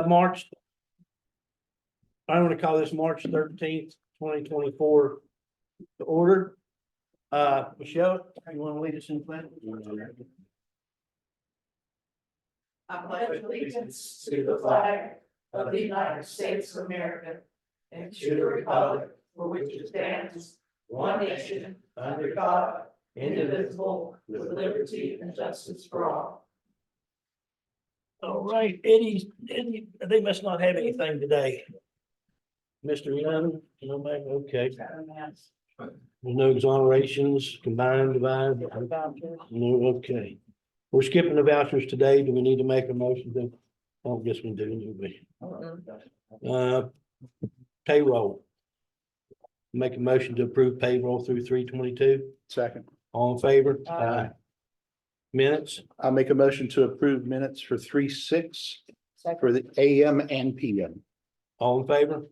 March. I want to call this March 13th, 2024 to order. Michelle, you want to lead us in pledge? I pledge allegiance to the flag of the United States of America and to the republic for which it stands, one nation, under God, indivisible, with liberty and justice for all. All right, Eddie, they must not have anything today. Mr. Young, okay. No exonerations, combined, divided. No, okay. We're skipping the vouchers today. Do we need to make a motion to? I don't guess we do we? Payroll. Make a motion to approve payroll through 3/22. Second. All in favor? Aye. Minutes, I'll make a motion to approve minutes for 3/6 for the AM and PM. all in favor?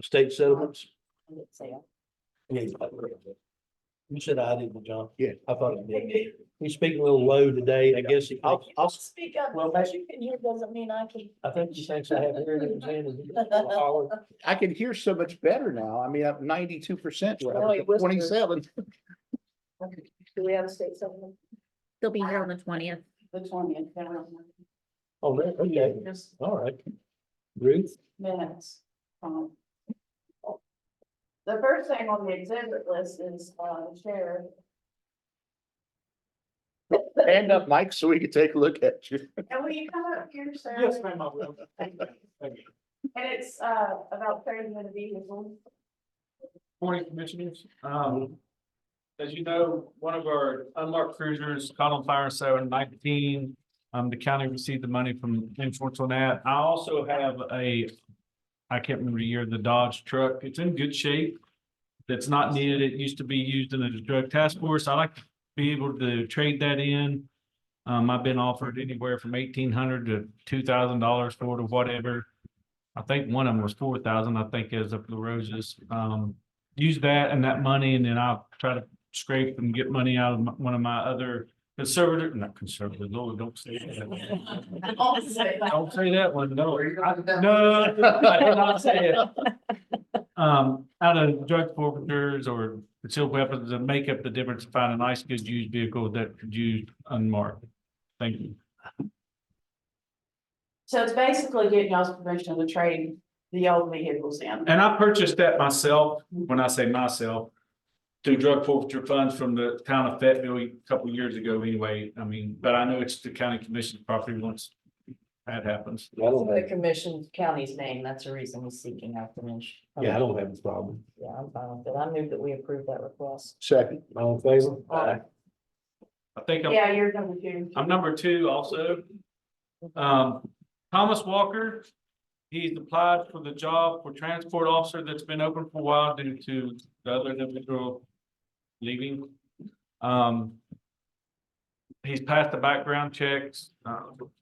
State settlements. You said I didn't, John. Yeah. I thought you did. He's speaking a little low today. I guess he. I'll speak up. Well, What you can hear doesn't mean I can. I think he thinks I have hearing in his hand. And he holler. I can hear so much better now. I mean, I'm 92%. Oh, he whispered. 27. Do we have a state settlement? They'll be here on the 20th. The 20th. Oh, man, okay, Just all right. Ruth, minutes. The first thing on the exhibit list is, the sheriff. Stand up, Mike, so we can take a look at you. And will you come up here, Sarah? ma'am, I will. Thank you. And it's, about trading in a vehicle. Morning, Commissioners. As you know, one of our unmarked cruisers caught on fire in 7/19. The county received the money from insurance on that. I also have I can't remember the year, the Dodge truck. It's in good shape. It's not needed. It used to be used in the drug task force. I like to be able to trade that in. I've been offered anywhere from $1,800 to $2,000 for it or whatever. I think one of them was 4,000, I think, as of the roses. Use that and that money, and then I'll try to scrape and get money out of one of my other not conservative, Lord, don't say that. Don't say that one, no. No, I did not say it. Out of drug forfeitures or concealed weapons and make up the difference to find a nice, good used vehicle that could use unmarked. Thank you. So it's basically getting y'all's permission to trade the old vehicles in. And I purchased that myself, when I say myself, through drug forfeiture funds from the town of Fayetteville a couple of years ago anyway. I mean, but I know it's the county commission's property once that happens. I don't The have, commission county's name, that's the reason he's seeking our permission. yeah, I don't have a problem. Yeah, I'm fine with it. I move that we approve that request. Second. All in favor? Aye. I think Yeah, you're number two. I'm number 2 also. Thomas Walker, he's applied for the job for transport officer that's been open for a while due to the other individual leaving. He's passed the background checks,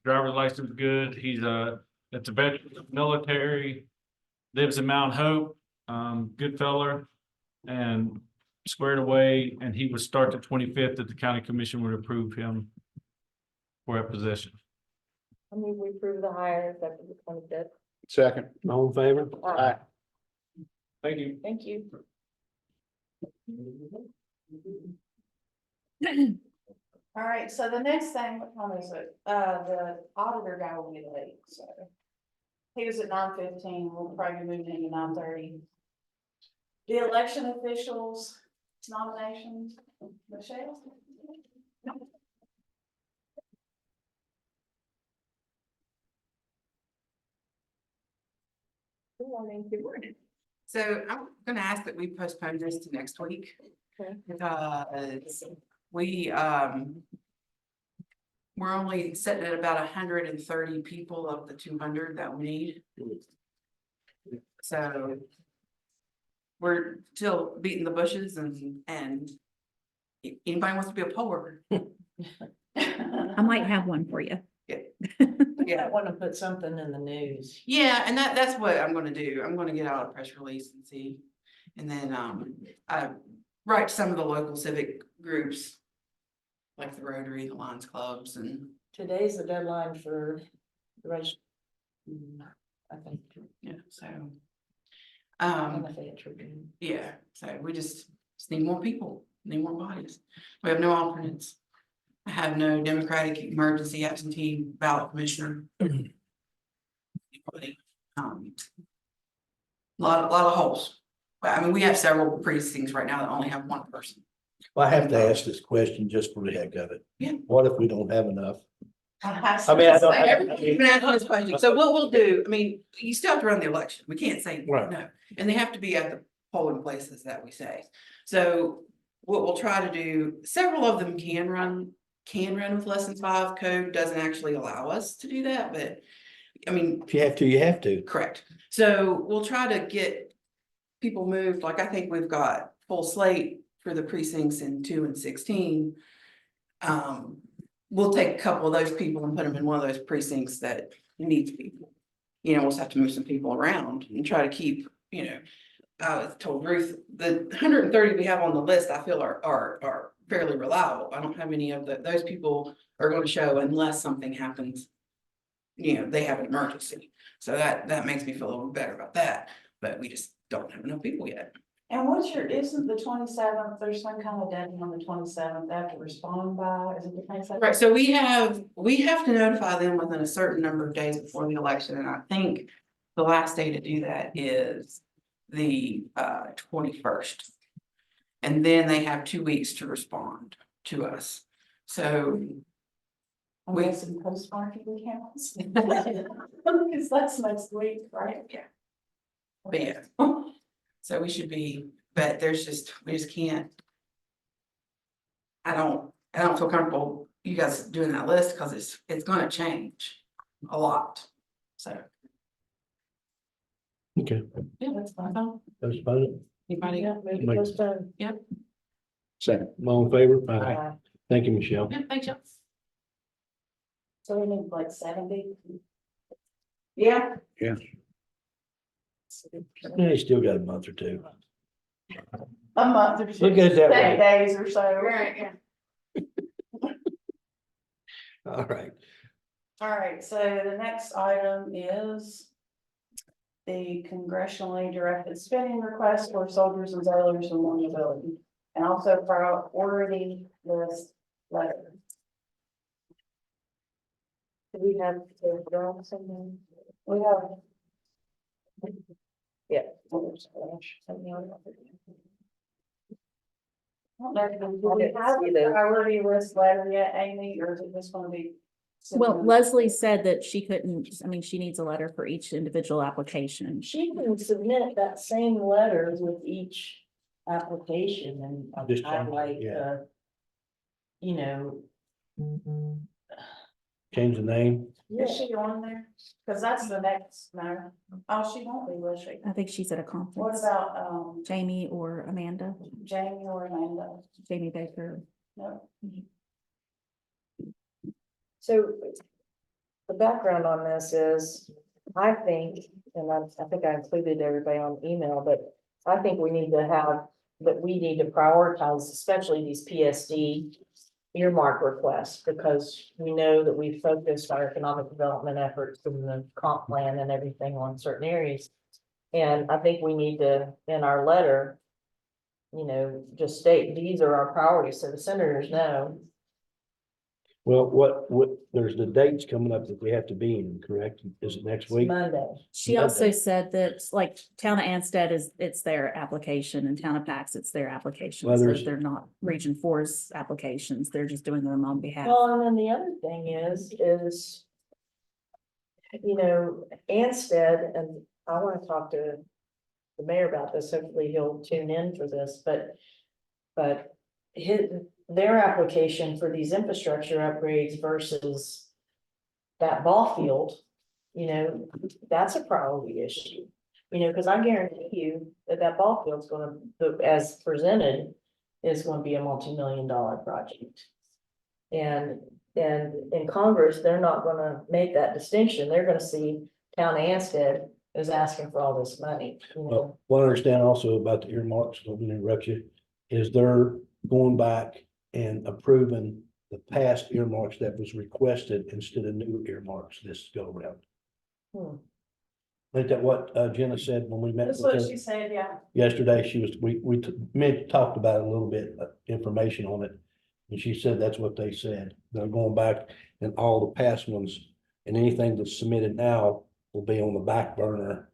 driver's license good. He's it's a veteran of the military, lives in Mount Hope, good fella, and squared away, and he would start the 25th that the county commission would approve him for a position. I move we approve the hire effective the 25th. Second. All in favor? Aye. Thank you. Thank you. All right, so the next thing, what time is it? The auditor guy will be late, so. He was at 9:15, we'll probably move into 9:30. The election officials nominations, Michelle? Good morning. Good morning. So I'm gonna ask that we postpone this to next week. Okay. We're only sitting at about 130 people of the 200 that we need. So we're still beating the bushes and if anybody wants to be a poll worker. I might have one for you. Yeah, I want to put something in the news. yeah, and that's what I'm gonna do. I'm gonna get out a press release and see. And then I write to some of the local civic groups. Like the Rotary, the Lions Clubs, and Today's the deadline for Right. I think. Yeah, so. I'm a Fayette Tribune. Yeah, so we just need more people, need more bodies. We have no alternates. I have no Democratic emergency absentee ballot commissioner. Anybody, lot of holes. But I mean, we have several precincts right now that only have one person. Well, I have to ask this question just for the heck of it. Yeah. What if we don't have enough? I mean, I don't- Everybody's been asking this question. So what we'll do, I mean, you still have to run the election. We can't say Right. no. And they have to be at the polling places that we say. So what we'll try to do, several of them can run with less than 5. Code doesn't actually allow us to do that, but I mean, If you have to, you have to. correct. So we'll try to get people moved. Like I think we've got full slate for the precincts in 2 and 16. We'll take a couple of those people and put them in one of those precincts that needs people. You know, we'll just have to move some people around and try to keep, you know, I told Ruth, the 130 we have on the list, I feel are fairly reliable. I don't have any of those people are going to show unless something happens. You know, they have an emergency. So that makes me feel a little better about that, but we just don't have enough people yet. And isn't the 27th, there's some kind of deadline on the 27th, they have to respond by, is it the 27th? Right, so we have to notify them within a certain number of days before the election, and I think the last day to do that is the 21st. And then they have 2 weeks to respond to us. So We have some postmarking counts. Because that's next week, right? Yeah. But yeah, so we should be, but we just can't. I don't feel comfortable you guys doing that list because it's gonna change a lot. So. Okay, Yeah, that's fine. postpone it. Anybody? Yeah, maybe Make- postpone. Second. All in favor? Aye. Thank you, Michelle. Yeah, thanks, y'all. So we need like 70. Yeah. Yeah, you still got a month or two. A month or two. Look at it that 10 way. days or so. Right, yeah. All right. All right, so the next item is the congressionally directed spending request for soldiers and sailors in vulnerability. And also priority list letter. Do we have to draw something? We have. Yeah. I don't know, do we have a priority list letter yet, Amy, or is it just gonna be? Well, Leslie said that she couldn't, I mean, she needs a letter for each individual application. She can submit that same letter with each application and Just change it, highlight, yeah. you know. Change the name. Is she on there? Cause that's the next, no, oh, she won't be, will she? I think she's at a What conference. about, Jamie or Amanda, Jamie or Amanda? Jamie Baker. No. So the background on this is, I think, and I think I included everybody on the email, but I think we need to prioritize, especially these PSD earmark requests, because we know that we've focused our economic development efforts in the comp plan and everything on certain areas. And I think we need to, in our letter, you know, just state, these are our priorities, so the senators know. Well, there's the dates coming up that we have to be in, correct? Is it next week? Monday. She also said that like Town of Anstead it's their application and Town of Pax, it's their application. Well, So there's- they're not Region 4's applications. They're just doing them on behalf. Well, and then the other thing is, you know, Anstead, and I want to talk to the mayor about this, hopefully he'll tune in for this, but their application for these infrastructure upgrades versus that ball field, you know, that's a priority issue. You know, because I guarantee you that ball field's gonna, as presented, is gonna be a multi-million-dollar project. And in Congress, they're not gonna make that distinction. They're gonna see Town of Anstead is asking for all this money, you know. Well, what I understand also about the earmarks, don't mean to interrupt you, is they're going back and approving the past earmarks that was requested instead of new earmarks this go around. Hmm. Ain't that what Jenna said when we met That's with what her she said, yeah. yesterday? She was, talked about it a little bit, information on it. And she said that's what they said. They're going back and all the past ones and anything that's submitted now will be on the back burner.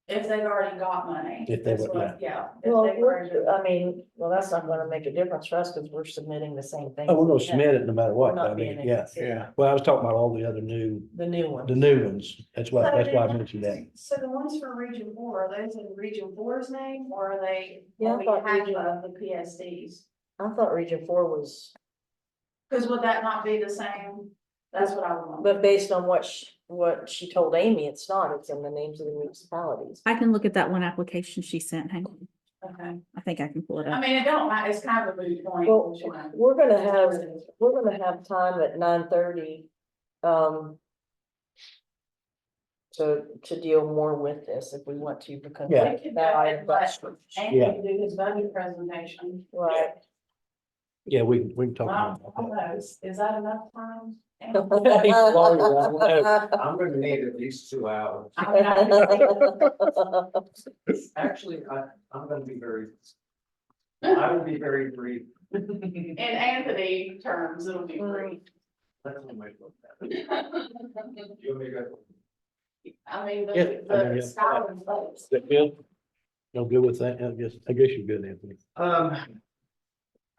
If they've already got money. If they That's would, what- Yeah. if Well, they've already- well, that's not gonna make a difference for us because we're submitting the same thing. Oh, we're gonna submit it no matter what. We're not I being mean, yeah. inconsistent. Well, I was talking about all the other new, The new one. the new ones. That's why I mentioned that. So the ones for Region 4, are those in Region 4's name or are they Yeah, I on thought behalf Region- of the PSDs? I thought Region 4 was, Because would that not be the same? That's what I want. but based on what she told Amy, it's not, it's in the names of the municipalities. I can look at that one application she sent. Hang on. Okay. I think I can pull it I up. mean, it don't matter, it's kind of a moot point. Well, which one. we're gonna have time at 9:30. To deal more with this if we want to, because. Yeah. We could that go item and got let switched. Andy Yeah. do his budget presentation. Right. Yeah, we can talk Wow, about that. almost. Is that enough time? He's a lawyer, I don't know. I'm gonna need at least 2 hours. I mean, Actually, I'm gonna be I will be very brief. in Anthony terms, it'll be brief. That's one way to look at it. You want me to go? I mean, Yeah, I mean, the yeah. Scotland folks. Is that good? No good with that? I guess you're good, Anthony.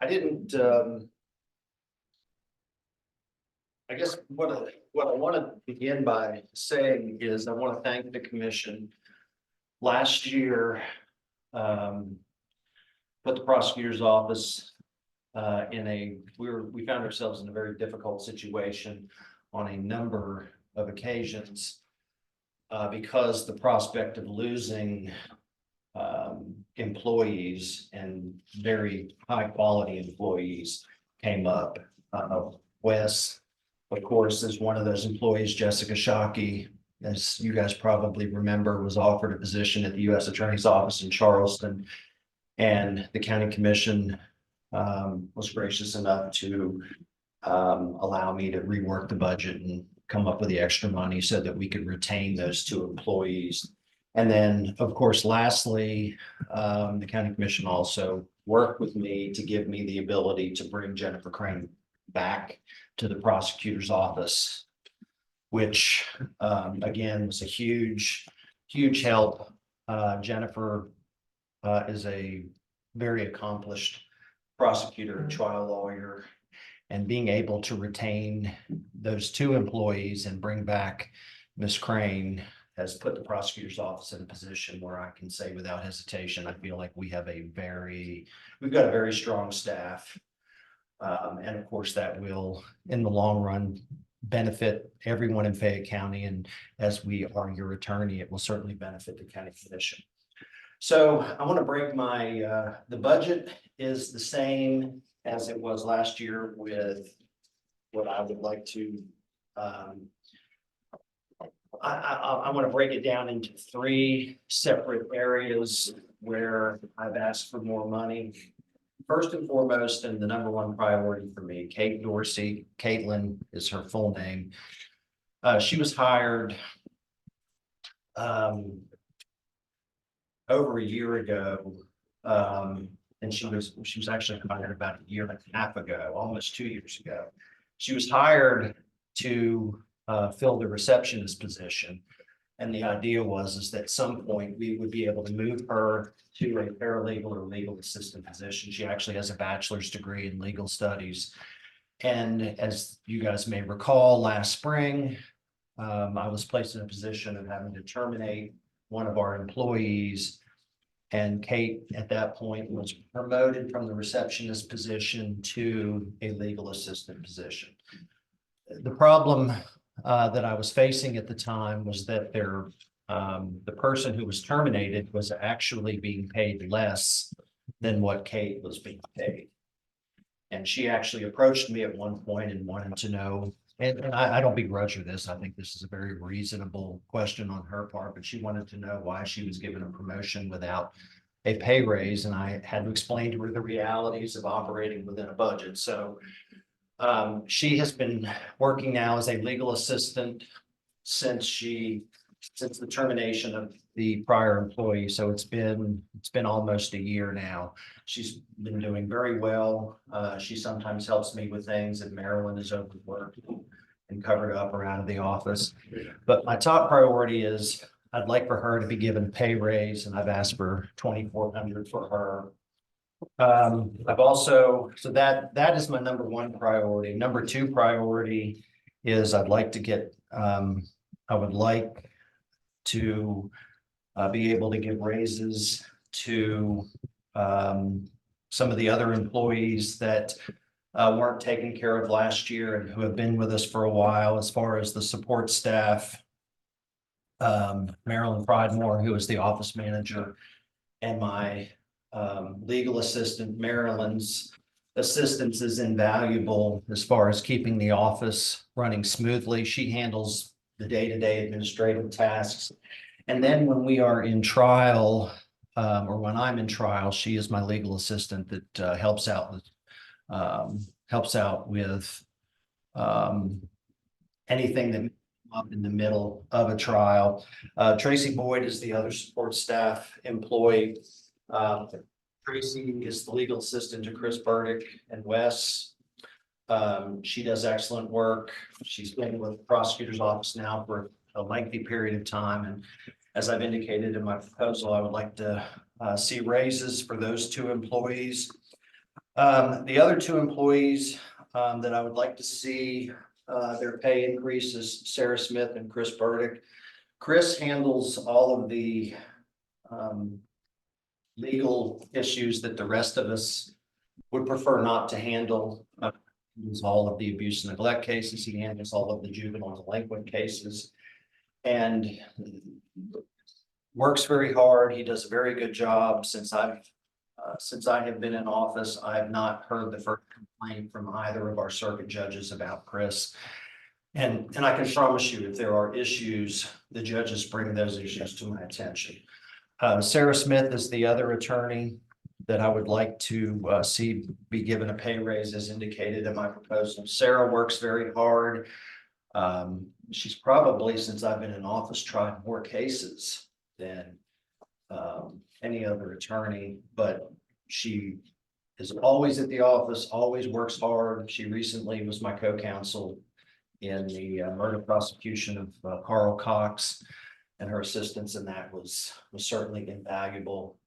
I didn't, I guess what I want to begin by saying is I want to thank the commission. Last year, put the prosecutor's office we found ourselves in a very difficult situation on a number of occasions because the prospect of losing employees and very high quality employees came up. Wes, of course, is one of those employees. Jessica Shockey, as you guys probably remember, was offered a position at the U.S. Attorney's Office in Charleston. And the county commission was gracious enough to allow me to rework the budget and come up with the extra money so that we could retain those 2 employees. And then, of course, lastly, the county commission also worked with me to give me the ability to bring Jennifer Crane back to the prosecutor's office, which again was a huge help. Jennifer is a very accomplished prosecutor and trial lawyer, and being able to retain those 2 employees and bring back Ms. Crane has put the prosecutor's office in a position where I can say without hesitation, I feel like we've got a very strong staff. And of course, that will, in the long run, benefit everyone in Fayette County. And as we are your attorney, it will certainly benefit the county commission. So I want to break the budget is the same as it was last year with what I would like to, I want to break it down into 3 separate areas where I've asked for more money. First and foremost, and the number 1 priority for me, Kate Dorsey, Caitlin is her full name. She was hired over a year ago. And she was actually hired about 1.5 years ago, almost 2 years ago. She was hired to fill the receptionist position. And the idea is that at some point we would be able to move her to a paralegal or legal assistant position. She actually has a bachelor's degree in legal studies. And as you guys may recall, last spring, I was placed in a position of having to terminate one of our employees. And Kate, at that point, was promoted from the receptionist position to a legal assistant position. The problem that I was facing at the time was that the person who was terminated was actually being paid less than what Kate was being paid. And she actually approached me at one point and wanted to know, and I don't begrudge her this. I think this is a very reasonable question on her part, but she wanted to know why she was given a promotion without a pay raise. And I had to explain to her the realities of operating within a budget. So She has been working now as a legal assistant since the termination of the prior employee. So it's been almost a year now. She's been doing very well. She sometimes helps me with things that Marilyn is overworked and covered up or out of the office. But my top priority is I'd like for her to be given a pay raise, and I've asked for 2,400 for her. I've also, so that is my number one priority. Number two priority is I'd like to get, I would like to be able to give raises to some of the other employees that weren't taken care of last year and who have been with us for a while, as far as the support staff. Marilyn Pridemore, who is the office manager, and my legal assistant. Marilyn's assistance is invaluable as far as keeping the office running smoothly. She handles the day-to-day administrative tasks. And then when we are in trial, or when I'm in trial, she is my legal assistant that helps out with anything that up in the middle of a trial. Tracy Boyd is the other support staff employee. Tracy is the legal assistant to Chris Burdick and Wes. She does excellent work. She's been with the prosecutor's office now for a lengthy period of time. And as I've indicated in my proposal, I would like to see raises for those two employees. The other two employees that I would like to see their pay increases, Sarah Smith and Chris Burdick. Chris handles all of the legal issues that the rest of us would prefer not to handle. He handles all of the abuse and neglect cases. He handles all of the juvenile delinquent cases and works very hard. He does a very good job. Since I have been in office, I have not heard the first complaint from either of our circuit judges about Chris. And I can promise you, if there are issues, the judges bring those issues to my attention. Sarah Smith is the other attorney that I would like to see be given a pay raise as indicated in my proposal. Sarah works very hard. She's probably, since I've been in office, tried more cases than any other attorney, but she is always at the office, always works hard. She recently was my co-counsel in the murder prosecution of Carl Cox, and her assistance in that was certainly invaluable.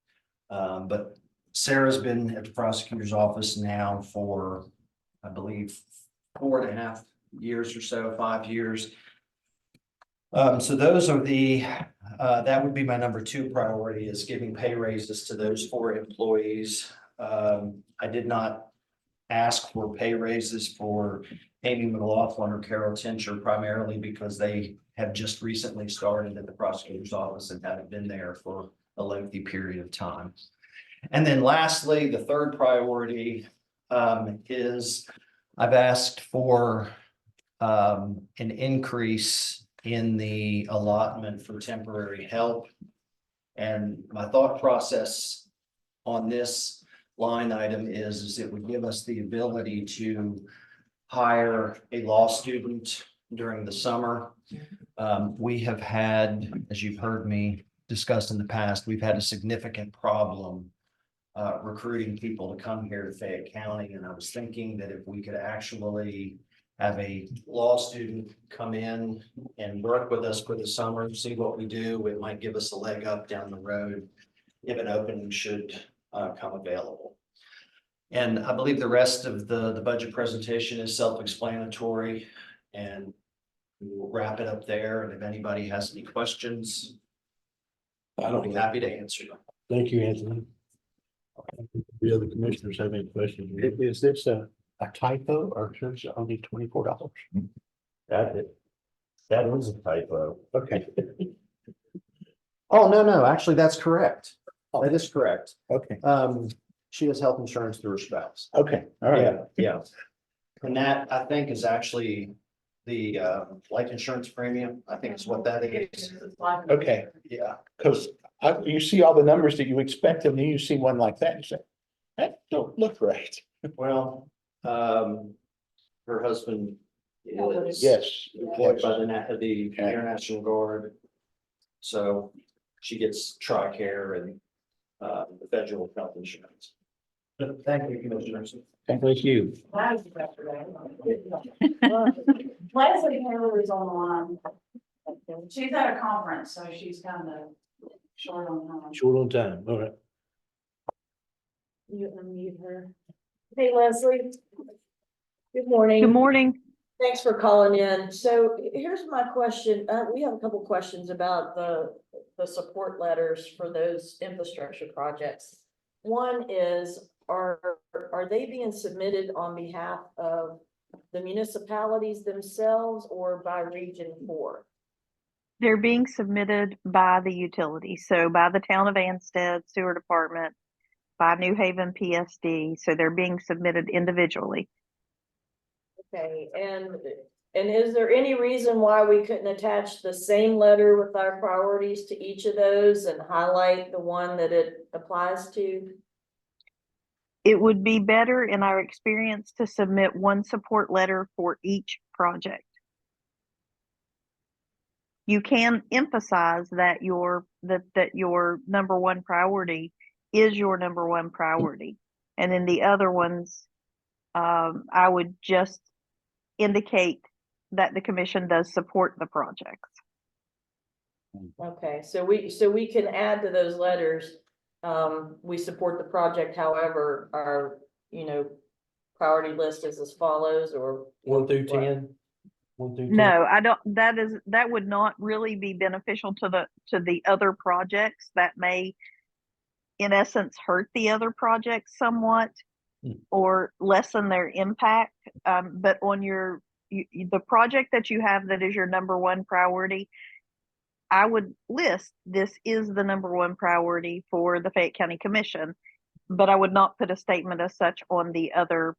But Sarah's been at the prosecutor's office now for, I believe, 4.5 years or so, 5 years. So those are that would be my number two priority, is giving pay raises to those 4 employees. I did not ask for pay raises for Amy McLaughlin or Carol Tincher, primarily because they have just recently started at the prosecutor's office and haven't been there for a lengthy period of time. And then lastly, the third priority is I've asked for an increase in the allotment for temporary help. And my thought process on this line item is it would give us the ability to hire a law student during the summer. We have had, as you've heard me discuss in the past, we've had a significant problem recruiting people to come here to Fayette County. And I was thinking that if we could actually have a law student come in and work with us for the summer, see what we do, it might give us a leg up down the road if an opening should come available. And I believe the rest of the budget presentation is self-explanatory, and we'll wrap it up there. And if anybody has any questions, I'll be happy to answer them. Thank you, Anthony. The other commissioners have any questions? Is this a typo, or is it only $24? That was a typo. Okay, Oh, no, actually, that's correct. That is correct. okay, She has health insurance through her spouse. okay, all right. Yeah. And that, I think, is actually the life insurance premium. I think is what that is. Okay, Yeah. because you see all the numbers that you expect, and then you see one like that, and you say, that don't look right. Well, her husband is. Yes. Employed by the Yeah. International Guard. So she gets TRICARE and the federal health insurance. Thank you, Commissioners. Thank you. Leslie Taylor is on the line. She's at a conference, so she's kind of short on time. Short on time. All right. You unmute her. Hey, Leslie. Good morning. Good morning. Thanks for calling in. So here's my question. We have a couple questions about the support letters for those infrastructure projects. One is, are they being submitted on behalf of the municipalities themselves or by Region 4? They're being submitted by the utility, so by the town of Anstead Sewer Department, by New Haven PSD, so they're being submitted individually. Okay, and is there any reason why we couldn't attach the same letter with our priorities to each of those and highlight the one that it applies to? It would be better in our experience to submit one support letter for each project. You can emphasize that your number one priority is your number one priority. And then the other ones, I would just indicate that the commission does support the projects. Okay, so we can add to those letters, we support the project, however, our, priority list is as follows, or 1 through 10. 1 through 10. No, I don't, that would not really be beneficial to the other projects. That may, in essence, hurt the other projects somewhat or lessen their impact. But on the project that you have that is your number one priority, I would list this is the number one priority for the Fayette County Commission, but I would not put a statement as such on the other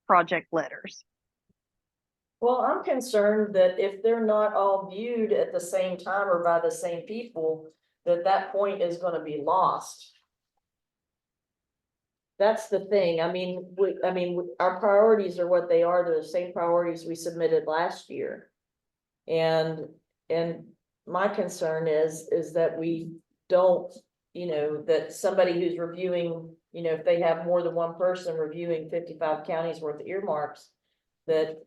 project letters. Well, I'm concerned that if they're not all viewed at the same time or by the same people, that point is gonna be lost. That's the thing. I mean, our priorities are what they are. They're the same priorities we submitted last year. And my concern is that we don't, that somebody who's reviewing, if they have more than one person reviewing 55 counties worth of earmarks, that,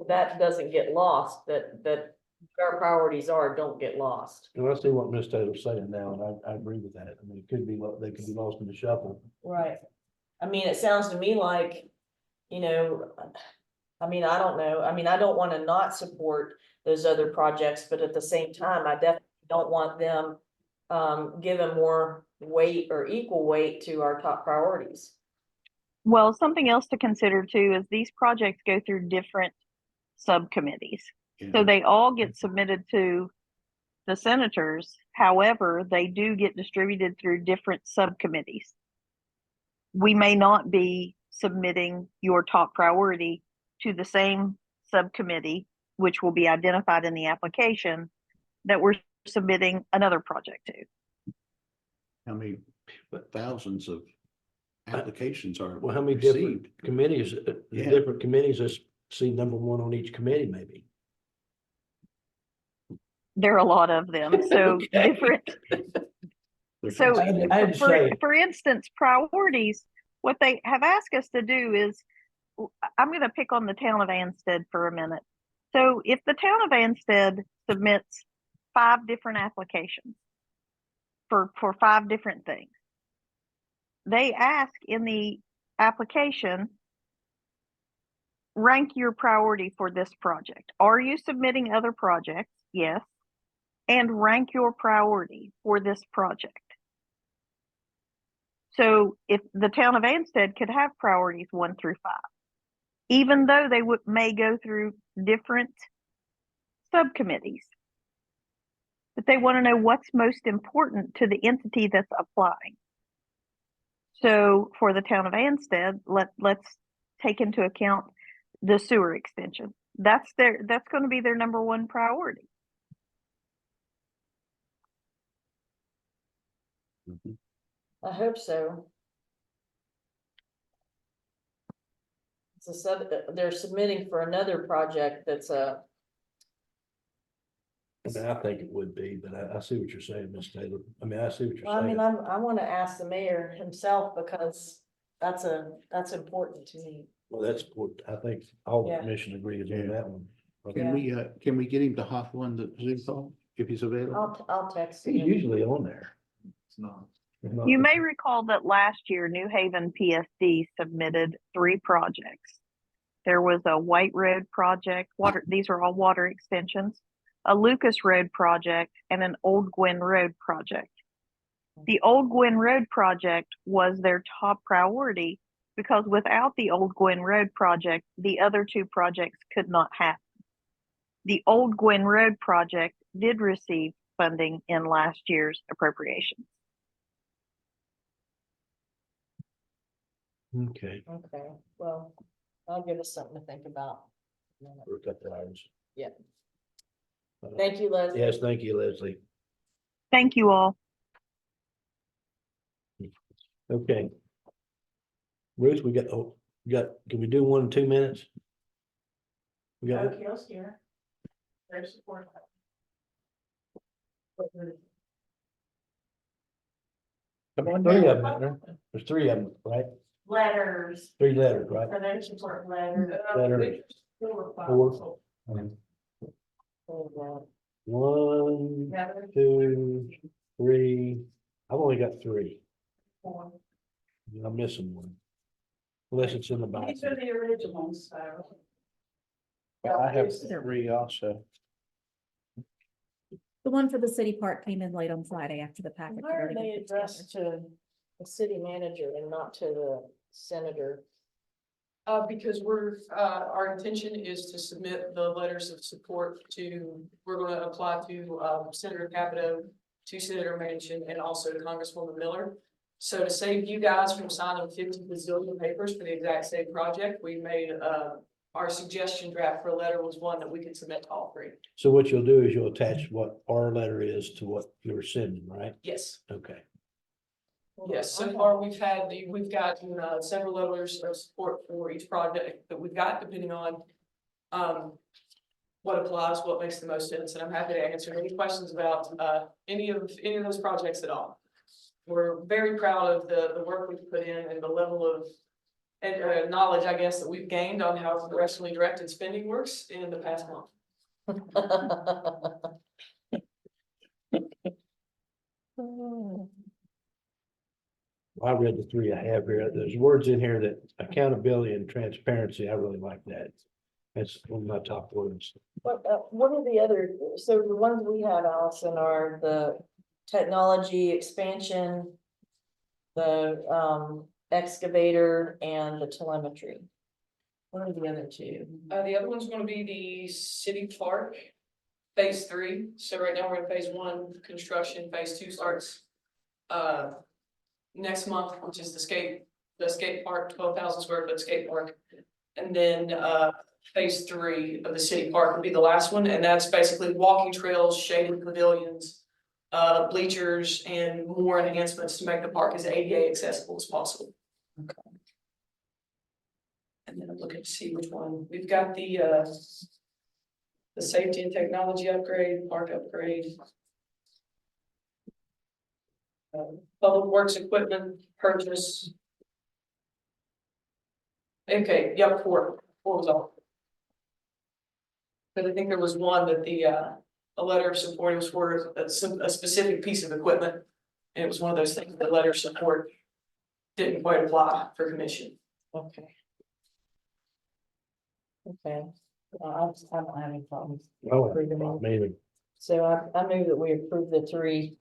that doesn't get lost, that our priorities don't get lost. And I see what Ms. Taylor's saying now, and I agree with that. I mean, it could be, they could be lost in the shuffle. Right. I mean, it sounds to me like, I don't know. I mean, I don't want to not support those other projects, but at the same time, I definitely don't want them given more weight or equal weight to our top priorities. Well, something else to consider too is these projects go through different subcommittees. So they all get submitted to the senators. However, they do get distributed through different subcommittees. We may not be submitting your top priority to the same subcommittee, which will be identified in the application that we're submitting another project to. How many, but thousands of applications are Well, how many received? different committees, Yeah. different committees, let's see number one on each committee, maybe. There are a lot of them, so Okay. different. There's So I had to say it. for instance, priorities, what they have asked us to do is, I'm going to pick on the town of Anstead for a minute. So if the town of Anstead submits 5 different applications for 5 different things, they ask in the application, rank your priority for this project. Are you submitting other projects? Yes. And rank your priority for this project. So if the town of Anstead could have priorities 1 through 5, even though they may go through different subcommittees, but they want to know what's most important to the entity that's applying. So for the town of Anstead, let's take into account the sewer extension. That's going to be their number one priority. I hope so. they're submitting for another project that's I mean, I think it would be, but I see what you're saying, Ms. Taylor. I mean, I see what you're I mean, saying. I wanna ask the mayor himself because that's important to me. Well, that's what I think all the Yeah. commission agrees on that one. Can we get him to hop on the Zoom call if he's available? I'll text He's him. usually on there. It's not. You may recall that last year New Haven PSD submitted 3 projects. There was a White Road project, these are all water extensions, a Lucas Road project, and an Old Gwen Road project. The Old Gwen Road project was their top priority because without the Old Gwen Road project, the other 2 projects could not happen. The Old Gwen Road project did receive funding in last year's appropriations. Okay. Okay, well, I'll give us something to think about. We'll cut the hours. Yeah. Thank you, Leslie. Yes, thank you, Leslie. Thank you all. Okay. Ruth, we got, can we do 1 in 2 minutes? We got, Kale's here. Their support. come on, 3 of them, out there. There's 3 of them, right? Letters, 3 letters, right? for their support letter. Letter. 4. Oh, 1, 2, 3. I've only got 3. I'm missing 1. Unless it's in the box. These are the originals, so. I have 3 also. The one for the city park came in late on Friday after the packet. had Why are already been they put together. addressed to the city manager and not to the senator? Because our intention is to submit the letters of support we're gonna apply to, Senator Capito, to Senator Manchin, and also to Congresswoman Miller. So to save you guys from signing 50 bazillion papers for the exact same project, we made, our suggestion draft for a letter was one that we could submit to all 3. So what you'll do is you'll attach what our letter is to what you're sending, right? Yes. Okay. Yes, so far we've gotten several letters of support for each project that we've got, depending on what applies, what makes the most sense, and I'm happy to answer any questions about any of those projects at all. We're very proud of the work we've put in and the level of knowledge, I guess, that we've gained on how congressionally directed spending works in the past month. I read the 3 I have here. There's words in here that accountability and transparency. I really like that. That's one of my top words. What are the other, so the ones we have, Allison, are the technology expansion, the excavator, and the telemetry. What are the other 2? The other one's gonna be the city park, phase 3. So right now we're in phase 1 construction, phase 2 starts next month, which is the skate park, 12,000 square foot skate park. And then phase 3 of the city park will be the last one, and that's basically walking trails, shaded pavilions, bleachers, and more enhancements to make the park as ADA accessible as possible. Okay. And then I'm looking to see which one. We've got the safety and technology upgrade, park upgrade. Public works equipment purchase. Okay, yep, 4 was all. But I think there was one that a letter of support was for a specific piece of equipment. And it was one of those things, the letter of support didn't quite apply for commission. Okay. Okay, I don't have any problems. Oh, approving them. maybe. So I move that we approve the 3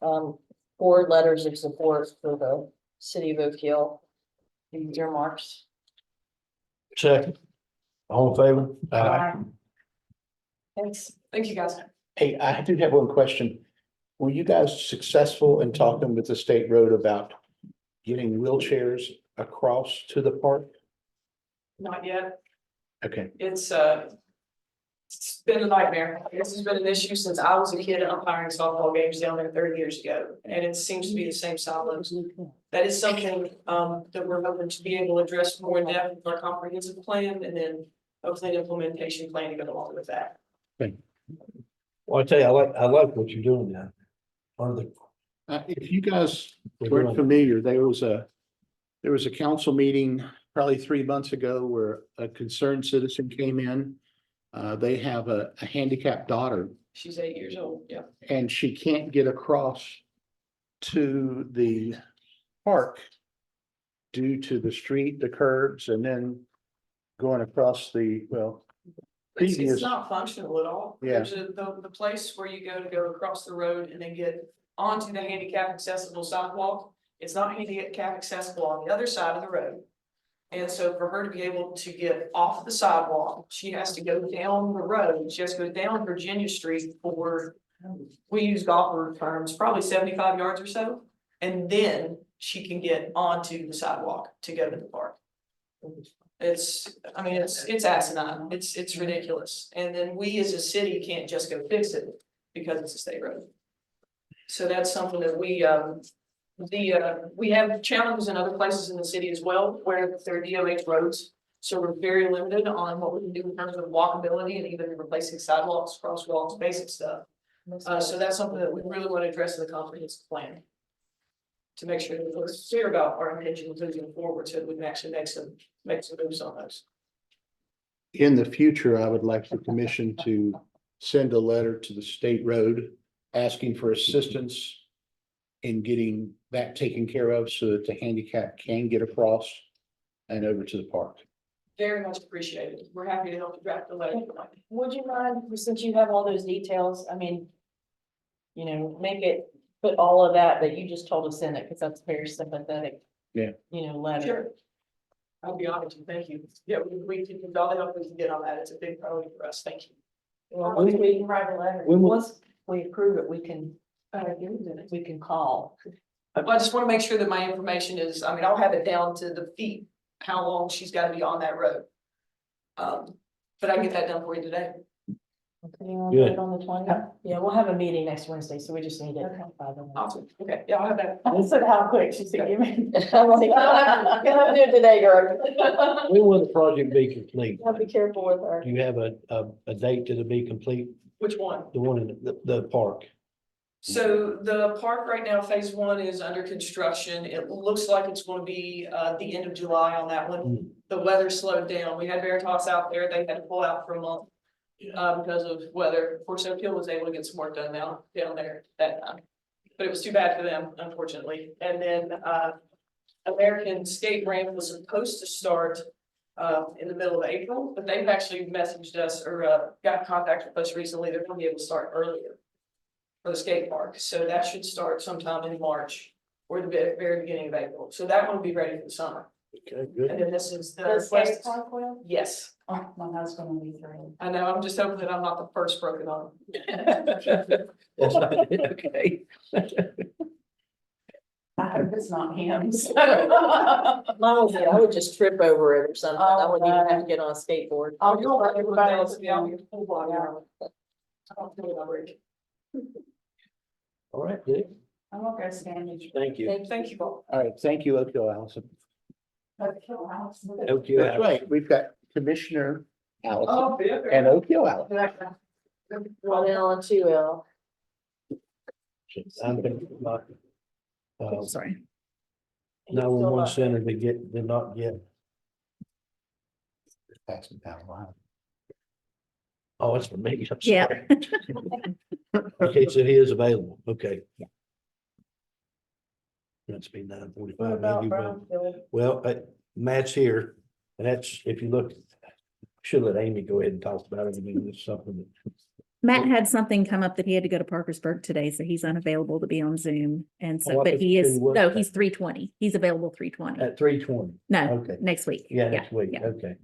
4 letters of support for the city of Oak Hill. The earmarks. Second. All in favor? Thanks. Thank you, guys. Hey, I do have one question. Were you guys successful in talking with the state road about getting wheelchairs across to the park? Not yet. Okay, It's It's been a nightmare. This has been an issue since I was a kid umpiring softball games down there 30 years ago, and it seems to be the same silos. That is something that we're hoping to be able to address more in depth with our comprehensive plan, and then hopefully an implementation plan to go along with that. Well, I tell you, I like what you're doing now. Are the, If you guys weren't familiar, there was a council meeting probably 3 months ago where a concerned citizen came in. They have a handicapped daughter She's 8 years old, yeah. and she can't get across to the park due to the street, the curbs, and then going across the, well, It's previous, not functional at all. Yeah. There's the place where you go across the road and then get onto the handicap accessible sidewalk. It's not handicap accessible on the other side of the road. And so for her to be able to get off the sidewalk, she has to go down the road. She has to go down Virginia Street for, we use golfer terms, probably 75 yards or so. And then she can get onto the sidewalk to go to the park. It's asinine. It's ridiculous. And then we as a city can't just go fix it because it's a state road. So that's something that we have challenges in other places in the city as well, where there are DOH roads. So we're very limited on what we can do in terms of walkability and even replacing sidewalks, crosswalks, basic stuff. So that's something that we really want to address in the comprehensive plan. To make sure that we're clear about our intentions moving forward, so that we can actually make some moves on those. in the future, I would like the commission to send a letter to the state road asking for assistance in getting that taken care of so that the handicap can get across and over to the park. Very much appreciated. We're happy to help you draft the letter. Would you mind, since you have all those details, I mean, make it, put all of that you just told us in it, because that's very sympathetic. Yeah. Letter. Sure. I'll be honest, thank you. Yeah, we can, all the help we can get on that. It's a big priority for us. Thank you. Well, once we can write a letter, When will- once we approve it, we can call. Well, I just want to make sure that my information is, I'll have it down to the feet, how long she's got to be on that road. But I can get that done for you today. Okay, you want to do it on the 20th? Yeah, we'll have a meeting next Wednesday, so we just need it. Awesome. Okay, yeah, I'll have that. I said how quick, she said, give me. I'm like, "I'll do it today, girl." when will the project be complete? I'll be careful with her. Do you have a date to be complete? Which one? The one in the park? So the park right now, phase one is under construction. It looks like it's going to be the end of July on that one. The weather slowed down. We had Veritas out there. They had to pull out for a month because of weather. Of course, Oak Hill was able to get some work done down there that time. But it was too bad for them, unfortunately. And then American Skate Ramp was supposed to start in the middle of April, but they've actually messaged us or got in contact with us recently. They're going to be able to start earlier for the skate park. So that should start sometime in March or the very beginning of April. So that one will be ready for the summer. Okay, good. And then this is the The skate request. park will? Yes, Oh, my husband will be thrilled. I know. I'm just hoping that I'm not the first broken arm. That's not it, okay. I hope it's not him. I would just trip over it or something. I wouldn't even have to get on a skateboard. I'll go let everybody else be out here full body armor. I don't feel that break. All right, Dick, I'm gonna go stand in. thank you. Thank you, Bob. All right, thank you, Oak Hill Allison. Oak Hill That's right, we've got Commissioner Allison Oh, yeah. and Oak Hill Allison. 1L and 2L. I'm thinking about, Sorry. 911 center did not get, Passing down the line. oh, it's for me. I'm Yeah. sorry. Okay, so he is available, okay. Yeah. That's be 9:45. What about maybe, but- Brownfield? Well, Matt's here, and that's, if you look, should let Amy go ahead and talk about it. I mean, it's something that. Matt had something come up that he had to go to Parkersburg today, so he's unavailable to be on Zoom. And Oh, so, I but thought he you said is, he was no, back. he's 3:20. He's available 3:20. At 3:20, No, okay. next week. Yeah, next week, yeah. okay.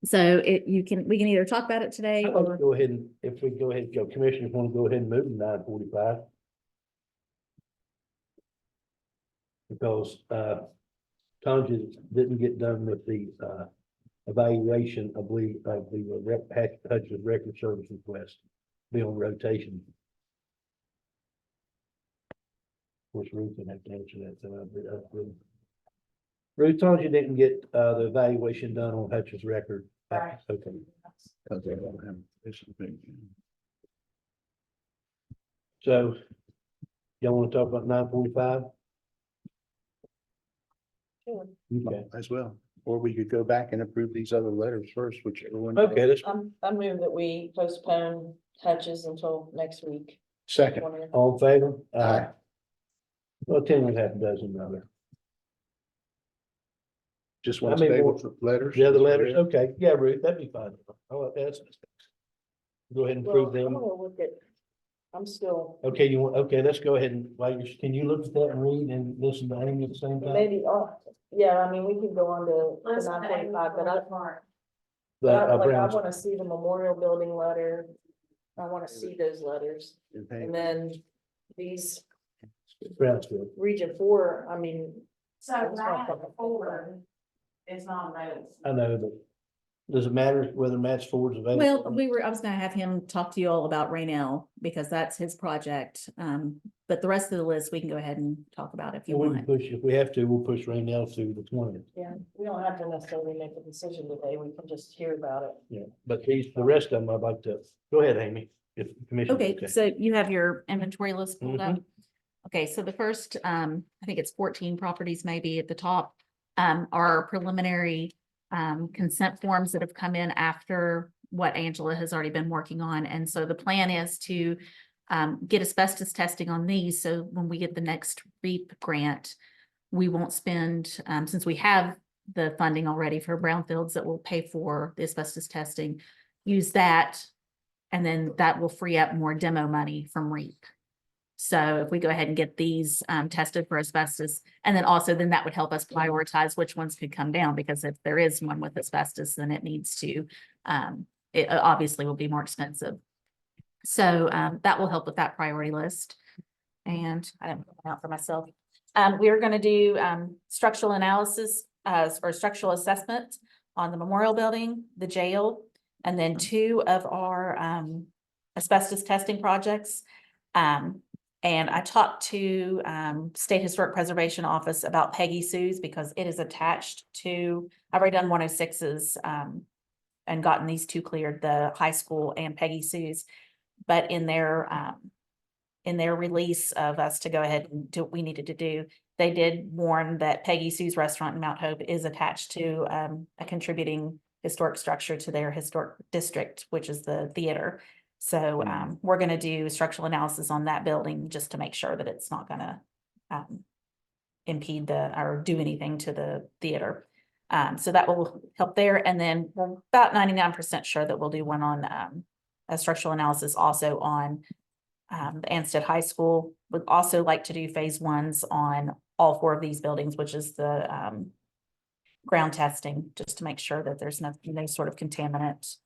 So we can either talk about it today I'd like to or, go ahead and, if we go ahead and go, commissioners want to go ahead and move to 9:45. Because Tom just didn't get done with the evaluation, I believe, Hutch's record service request, be on rotation. Of course, Ruth would have to answer that, so Ruth told you didn't get, the evaluation done on Hutch's record. Right. Okay. Because they don't have this thing. So, y'all wanna talk about 9.5? Sure. Okay, As well, or we could go back and approve these other letters first, whichever one. okay, let's, I move that we postpone Hutch's until next week. Second. 20th. all in favor? Aye. Well, 10 and a half dozen other. Just How want to many stay more? with the letters. The other letters, okay, yeah, Ruth, that'd be fine. Oh, that's. Go ahead and Well, approve I'm them. gonna look at, I'm still, Okay, you want, okay, let's go ahead and, can you look at that and read and listen to Amy at the same time? maybe, yeah, I mean, we can go on to Let's 9:45, but I, The, like, I Brown's, wanna see the memorial building letter. I wanna see those letters, and then these Brownsville. Region 4, I mean, So That's not that something- folder is not notes. I know, but does it matter whether Matt's Ford's available? Well, I was gonna have him talk to you all about Raynell because that's his project. But the rest of the list, we can go ahead and talk about if you We can want. push, if we have to, we'll push Rainell to the 20th. yeah, we don't have to necessarily make a decision today, we can just hear about it. Yeah, but the rest of them, I'd like to, go ahead, Amy, if the commission. Okay, so you have your inventory list pulled up. Okay, so the first, I think it's 14 properties maybe at the top, are preliminary consent forms that have come in after what Angela has already been working on. And so the plan is to get asbestos testing on these. So when we get the next REAP grant, we won't spend, since we have the funding already for brownfields that will pay for the asbestos testing, use that. And then that will free up more demo money from REAP. So if we go ahead and get these tested for asbestos, and then also then that would help us prioritize which ones could come down, because if there is one with asbestos, then it needs to, it obviously will be more expensive. So that will help with that priority list. And I didn't put it out for myself. We are going to do structural analysis or structural assessment on the memorial building, the jail, and then 2 of our asbestos testing projects. And I talked to State Historic Preservation Office about Peggy Sue's because it is attached to, I've already done 106's and gotten these 2 cleared, the high school and Peggy Sue's. But in their release of us to go ahead and do what we needed to do, they did warn that Peggy Sue's restaurant in Mount Hope is attached to a contributing historic structure to their historic district, which is the theater. So we're going to do structural analysis on that building just to make sure that it's not going to impede or do anything to the theater. So that will help there. And then we're about 99% sure that we'll do one on a structural analysis also on the Ansted High School. Would also like to do phase 1s on all 4 of these buildings, which is the ground testing, just to make sure that there's no sort of contaminant.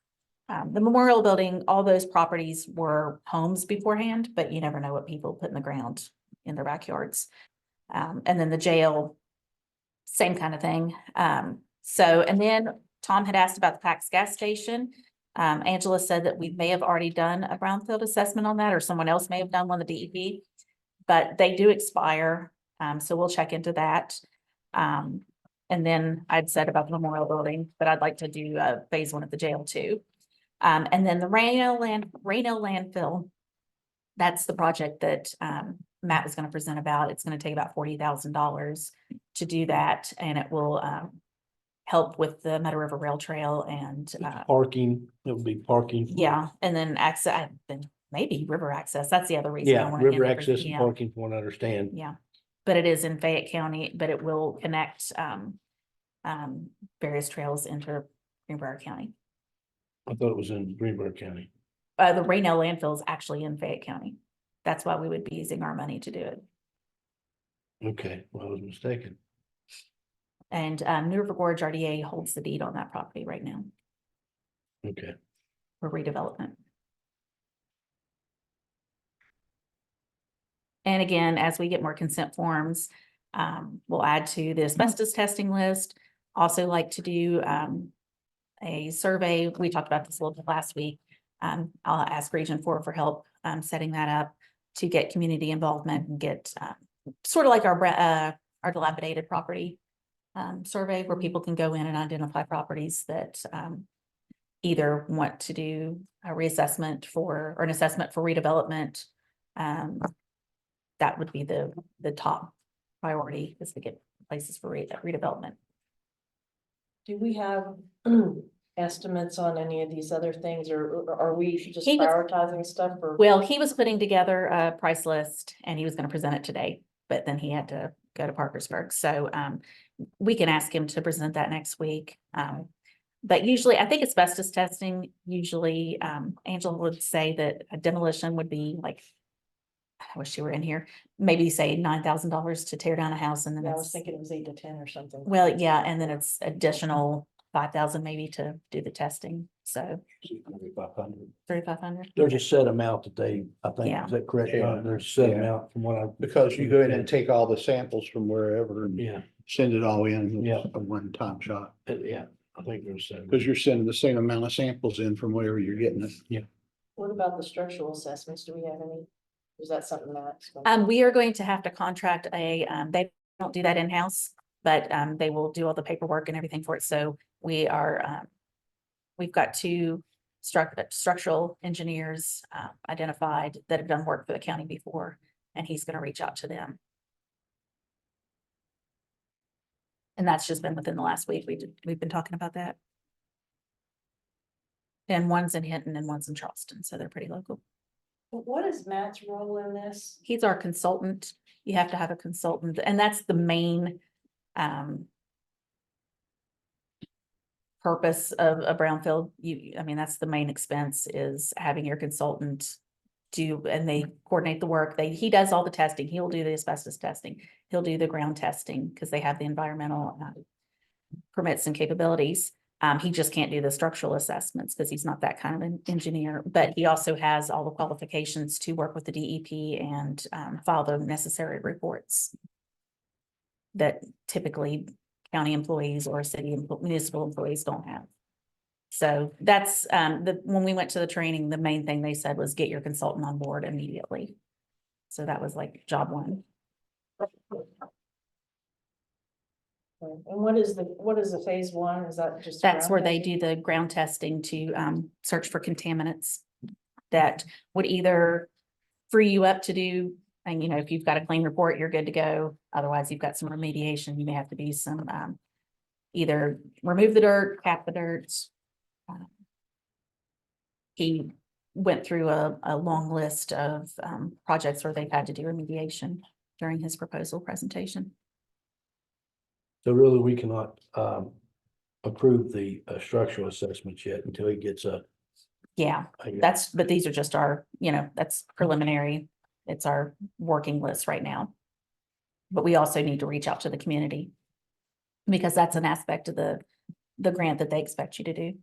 The memorial building, all those properties were homes beforehand, but you never know what people put in the ground in their backyards. And then the jail, same kind of thing. And then Tom had asked about the PAX gas station. Angela said that we may have already done a brownfield assessment on that, or someone else may have done one, the DEP, but they do expire. So we'll check into that. And then I'd said about the memorial building, but I'd like to do phase 1 at the jail too. And then the Raynell landfill, that's the project that Matt was going to present about. It's going to take about $40,000 to do that, and it will help with the Meadow River Rail Trail and Parking, it would be parking. yeah, and then access, then maybe river access. That's the other reason. I Yeah, want it in river there. access and Yeah. parking, from what I understand. Yeah, but it is in Fayette County, but it will connect various trails into Greenbrier County. I thought it was in Greenberg County. The Raynell landfill is actually in Fayette County. That's why we would be using our money to do it. Okay, well, I was mistaken. And New River Gorge RDA holds the deed on that property right now Okay. for redevelopment. And again, as we get more consent forms, we'll add to the asbestos testing list. Also like to do a survey. We talked about this a little bit last week. I'll ask Region 4 for help, setting that up to get community involvement and get, sort of like our dilapidated property survey where people can go in and identify properties that, either want to do a reassessment or an assessment for redevelopment. That would be the top priority, is to get places for redevelopment. Do we have estimates on any of these other things, or are we just He was- prioritizing stuff or? Well, he was putting together a price list and he was gonna present it today, but then he had to go to Parkersburg, so we can ask him to present that next week. But usually, I think asbestos testing, usually, Angela would say that a demolition would be like, I wish you were in here, maybe say $9,000 to tear down a house, and then Yeah, I was it's, thinking it was 8 to 10 or something. well, yeah, and then it's additional 5,000 maybe to do the testing, so 3,500. 3,500. There's a set amount that they, I think, Yeah. is that correct? Yeah. There's a set Yeah. amount from what I. Because you go in and take all the samples from wherever and Yeah, send it all in. Yeah. A one-time shot, yeah, I think there's a. because you're sending the same amount of samples in from wherever you're getting it. What about the structural assessments? Do we have any? Is that something that's? We are going to have to contract they don't do that in-house, but they will do all the paperwork and everything for it. So we are, we've got two structural engineers identified that have done work for the county before, and he's gonna reach out to them. And that's just been within the last week. We've been talking about that. And one's in Hinton and one's in Charleston, so they're pretty local. What is Matt's role in this? He's our consultant. You have to have a consultant, and that's the main purpose of a brownfield. I mean, that's the main expense, is having your consultant do, and they coordinate the work. He does all the testing. He'll do the asbestos testing. He'll do the ground testing because they have the environmental permits and capabilities. He just can't do the structural assessments because he's not that kind of an engineer, but he also has all the qualifications to work with the DEP and file the necessary reports that typically county employees or municipal employees don't have. So that's when we went to the training, the main thing they said was get your consultant on board immediately. So that was like job one. And what is the phase one? Is that just? That's ground where they testing? do the ground testing to search for contaminants that would either free you up to do, and if you've got a clean report, you're good to go. Otherwise, you've got some remediation. You may have to do some either remove the dirt, cap the dirt. He went through a long list of projects where they've had to do remediation during his proposal presentation. So really, we cannot approve the structural assessments yet until he gets a. Yeah, but these are just our, that's preliminary. It's our working list right now. But we also need to reach out to the community, because that's an aspect of the grant that they expect you to do.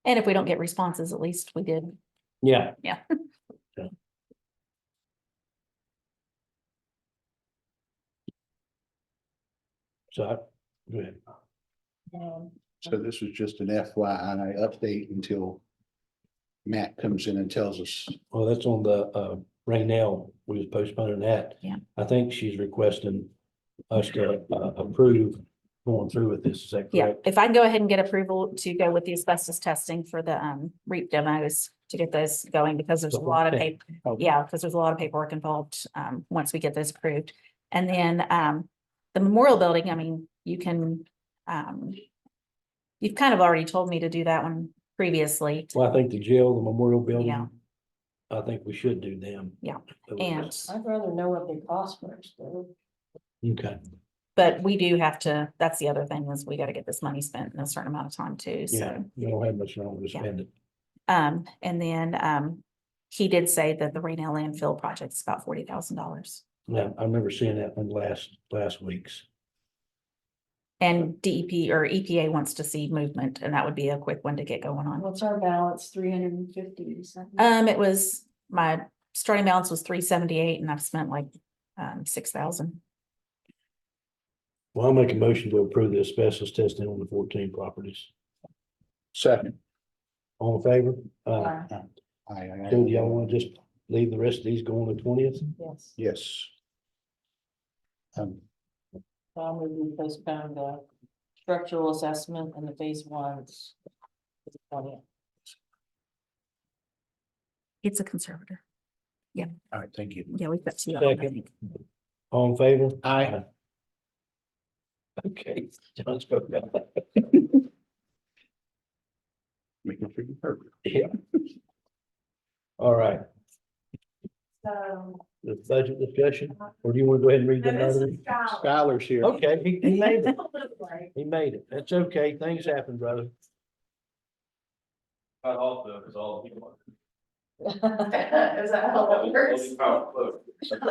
And if we don't get responses, at least we did. Yeah. Yeah. Yeah. So, go ahead. So this was just an FYI update until Matt comes in and tells us. Well, that's on the Raynell, we was postponing that. Yeah. I think she's requesting us to approve going through with this. Is that Yeah, correct? if I can go ahead and get approval to go with the asbestos testing for the REAP demos to get those going, because there's a lot of Okay. paper. Yeah, because there's a lot of paperwork involved once we get those approved. And then the memorial building, I mean, you can you've kind of already told me to do that one previously. Well, I think the jail, the memorial building. Yeah. I think we should do them. Yeah. And I'd rather know what they cost first, though. Okay, but we do have to, that's the other thing, is we got to get this money spent in a certain amount of time too, yeah, so. you don't have much longer to Yeah. spend it. And then he did say that the Raynell landfill project is about $40,000. Yeah, I remember seeing that one last week's. And DEP or EPA wants to see movement, and that would be a quick one to get going on. What's our balance? 350 something? It was, my starting balance was 378, and I've spent like 6,000. Well, I'll make a motion to approve the asbestos testing on the 14 properties. Second. All in favor? Aye. Do y'all want to just leave the rest of these going to the 20th? Yes. Yes. I'll move we postpone the structural assessment and the phase ones. It's a conservator. All right, thank you. Yeah, we've got two. Second. All in favor? Aye. Okay, John spoke up. Making sure you heard. Yeah. All right, So. the budget discussion, or do you want to go ahead and read that out of it? Skylar's here. Okay, he made it. He made it. That's okay. Things happen, brother. Cut off though, because all the people. Is that how that works? Is there a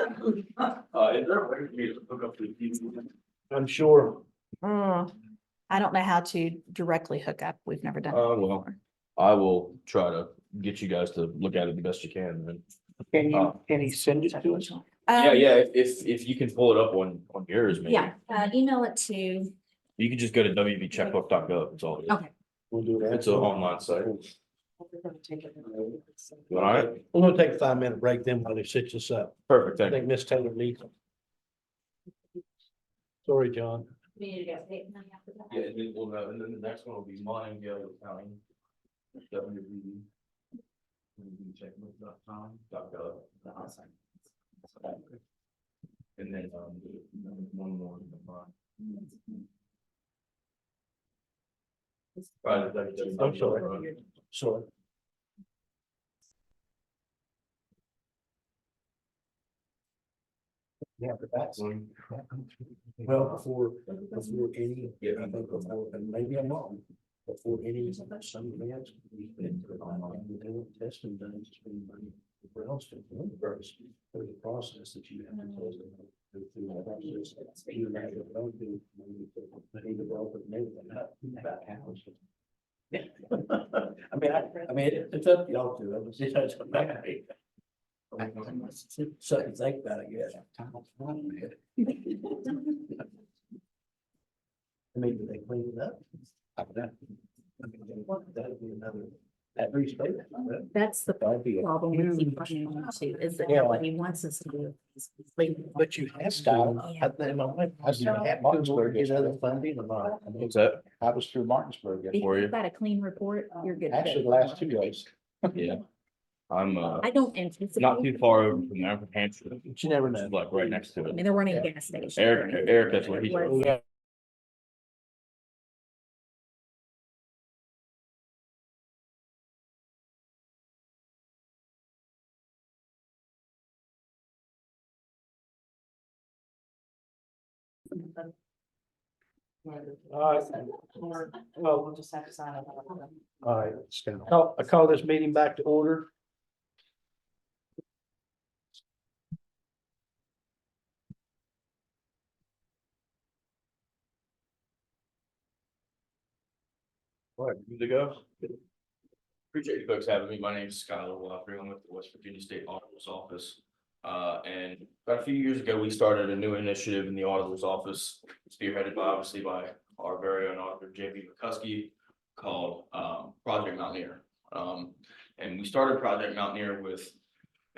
way for me to hook up to the TV? I'm sure. I don't know how to directly hook up. We've never done. it Well, before. I will try to get you guys to look at it the best you can, then. Can he send it to us? Yeah, Um, yeah, if you can pull it up on yours, maybe. Yeah, email it to, You can just go to wvcheckbook.gov, it's all it is. okay, We'll do that. It's an online site. All right, We're gonna take a 5-minute break then while they sit this up. perfect, I thank you. think Miss Taylor needs them. Sorry, John. Yeah, and then we'll know, and then the next one will be mine, Gale County. WV. Checkbook.com.gov. And then, one more. I'm sorry. Sorry. Yeah, but that's, well, before any, I think before, and maybe I'm wrong. Before any, some events, we've been doing testing done, it's been money. For else to first, there's a process that you have to go through that process. You have to go through, when you develop it and everything, about hours. Yeah. I mean, it's up to y'all to, it was just, it's something to think about, I guess. I mean, do they clean it up? I don't know. I mean, that'd be another, at least, that's the that'd be a problem with huge. too, is that Yeah. what he wants us to do. But you have to, I think my wife, I didn't have Martinsburg, get other funding or not. I mean, What's that? I was through Martinsburg. If for you. you've got a clean report, you're good. to Actually, the go. last 2 days. Yeah. I'm, I don't anticipate. not too far over from there, from Hampshire, But you never which know. is like right next to I it. mean, there weren't any gas stations. Eric, that's where he's. Was- All right. Well, We'll just have to sign it. all right. I call this meeting back to order. All right, good to go. Appreciate you folks having me. My name is Skylar Walker. I'm with the West Virginia State Auditor's Office. And about a few years ago, we started a new initiative in the Auditor's Office, spearheaded obviously by our very own auditor, JB McCuskey, called Project Mountaineer. And we started Project Mountaineer with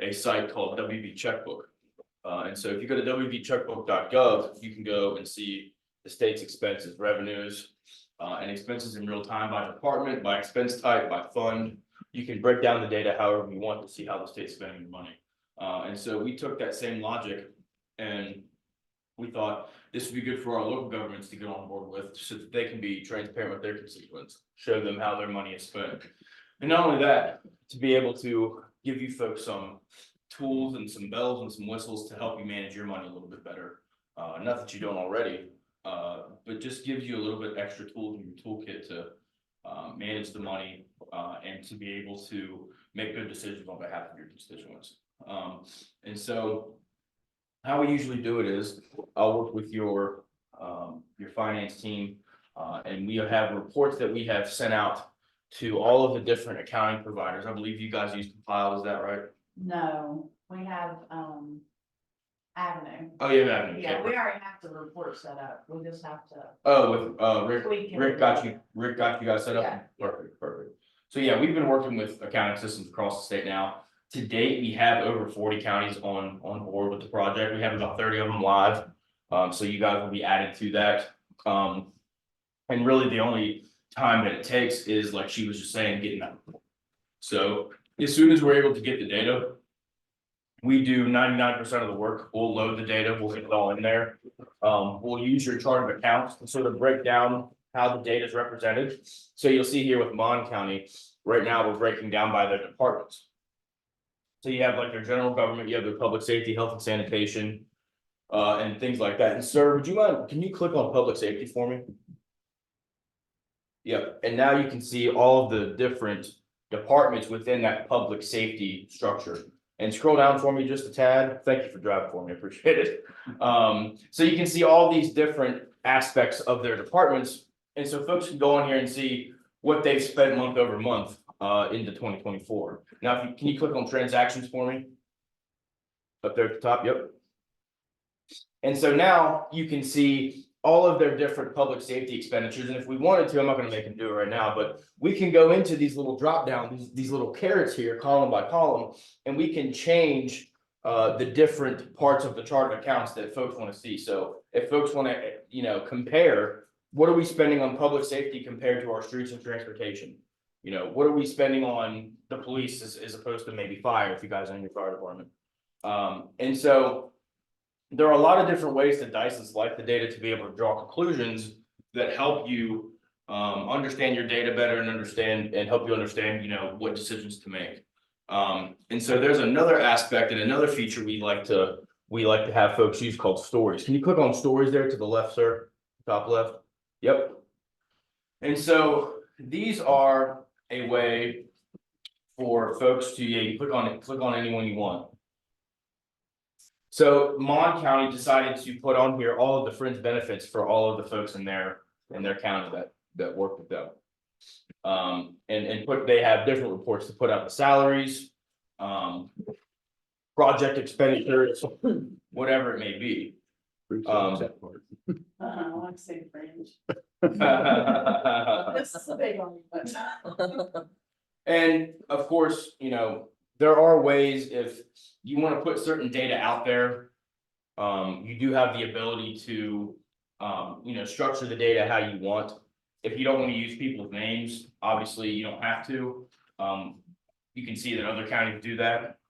a site called WV Checkbook. And so if you go to wvcheckbook.gov, you can go and see the state's expenses, revenues, and expenses in real time by department, by expense type, by fund. You can break down the data however you want to see how the state's spending the money. And so we took that same logic and we thought this would be good for our local governments to get on board with so that they can be transparent with their constituents, show them how their money is spent. And not only that, to be able to give you folks some tools and some bells and some whistles to help you manage your money a little bit better. Not that you don't already, but just gives you a little bit extra tools in your toolkit to manage the money and to be able to make good decisions on behalf of your constituents. And so how we usually do it is I'll work with your finance team and we have reports that we have sent out to all of the different accounting providers. I believe you guys use Compile, is that right? No, we have, Avenue. Oh, yeah, Avenue. Yeah, we already have the report set up. We just have to. Oh, with, Rick, tweak it. Rick got you guys set up? Yeah. Perfect, perfect. So yeah, we've been working with accounting systems across the state now. To date, we have over 40 counties on board with the project. We have about 30 of them live. So you guys will be added to that. And really the only time that it takes is, like she was just saying, getting that report. So as soon as we're able to get the data, we do 99% of the work. We'll load the data, we'll get it all in there. We'll use your chart of accounts to sort of break down how the data is represented. So you'll see here with Mon County, right now, we're breaking down by their departments. So you have like their general government, you have their public safety, health and sanitation, and things like that. And sir, would you mind, can you click on public safety for me? Yep, and now you can see all of the different departments within that public safety structure. And scroll down for me just a tad. Thank you for driving for me, I appreciate it. So you can see all these different aspects of their departments. And so folks can go on here and see what they've spent month over month into 2024. Now, can you click on transactions for me? Up there at the top, yep. And so now you can see all of their different public safety expenditures. And if we wanted to, I'm not gonna make them do it right now, but we can go into these little drop down, these little carrots here, column by column, and we can change the different parts of the chart of accounts that folks want to see. So if folks want to, compare, what are we spending on public safety compared to our streets and transportation? What are we spending on the police as opposed to maybe fire, if you guys are in your fire department? And so there are a lot of different ways to dice and slice the data to be able to draw conclusions that help you understand your data better and help you understand, what decisions to make. And so there's another aspect and another feature we like to have folks use called stories. Can you click on stories there to the left, sir? Top left. Yep. And so these are a way for folks to click on anyone you want. So Mon County decided to put on here all of the fringe benefits for all of the folks in their county that work with them. They have different reports to put out the salaries, project expenditures, whatever it may be. I want to say fringe. This is a big one, but. And of course, there are ways if you want to put certain data out there. You do have the ability to, structure the data how you want. If you don't want to use people's names, obviously you don't have to. You can see that other counties do that.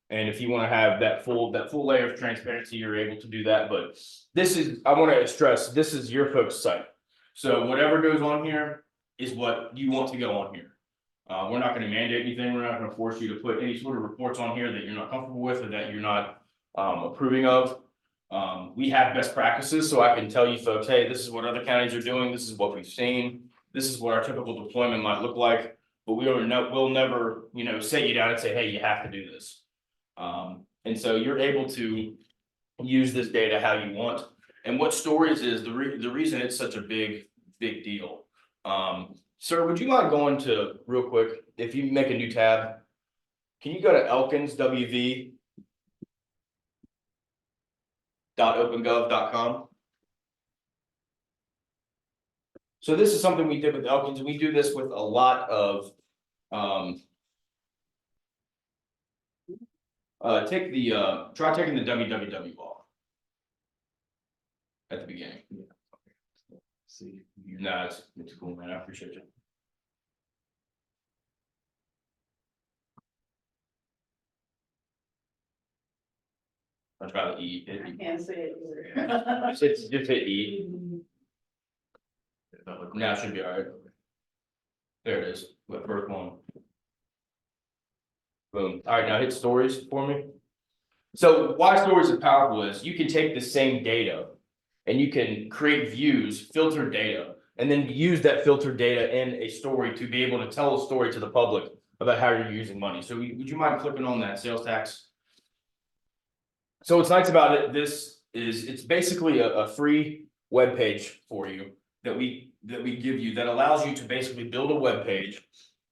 And if you want to have that full layer of transparency, you're able to do that. But I want to stress, this is your folks' site. So whatever goes on here is what you want to go on here. We're not going to mandate anything. We're not going to force you to put any sort of reports on here that you're not comfortable with or that you're not approving of. We have best practices, so I can tell you folks, hey, this is what other counties are doing. This is what we've seen. This is what our typical deployment might look like. But we'll never, set you down and say, hey, you have to do this. And so you're able to use this data how you want. And what stories is the reason it's such a big deal. Sir, would you mind going to real quick, if you make a new tab, can you go to elkinswv.opengov.com? So this is something we did with Elkins. We do this with a lot of try taking the www off at the beginning. See, no, it's cool, man. I appreciate you. I'll try to E. I can't see it either. Just hit E. Now it should be all right. There it is. With first one. Boom. All right, now hit stories for me. So why stories are powerful is you can take the same data and you can create views, filter data, and then use that filtered data in a story to be able to tell a story to the public about how you're using money. So would you mind clicking on that sales tax? So what's nice about it, it's basically a free web page for you that we give you that allows you to basically build a web page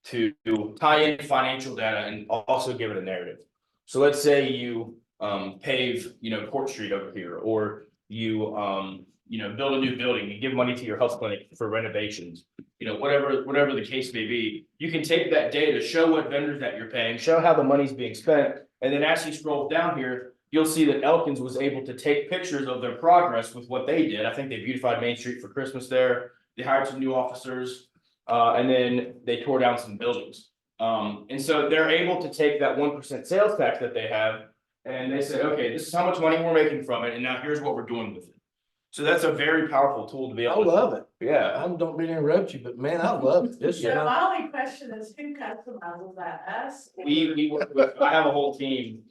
to tie in financial data and also give it a narrative. So let's say you pave, Court Street over here, or you, build a new building, you give money to your health clinic for renovations. Whatever the case may be, you can take that data, show what vendors that you're paying, show how the money's being spent. And then as you scroll down here, you'll see that Elkins was able to take pictures of their progress with what they did. I think they beautified Main Street for Christmas there. They hired some new officers, and then they tore down some buildings. And so they're able to take that 1% sales tax that they have, and they say, okay, this is how much money we're making from it, and now here's what we're doing with it. So that's a very powerful tool to be I able to. love it. Yeah. I don't mean to interrupt you, but man, I love it. This is So not- my only question is, who customizes that, us? We work with, I have a whole team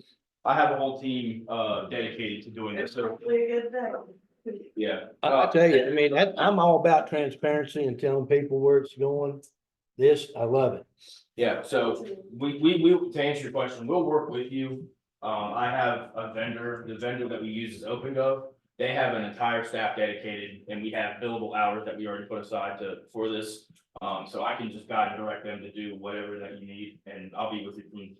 dedicated to doing this. It's So, probably a good thing. yeah. I tell you, I mean, I'm all about transparency and telling people where it's going. This, I love it. Yeah, so we, to answer your question, we'll work with you. I have a vendor, the vendor that we use is OpenGov. They have an entire staff dedicated, and we have billable hours that we already put aside for this. So I can just guide and direct them to do whatever that you need, and I'll be with you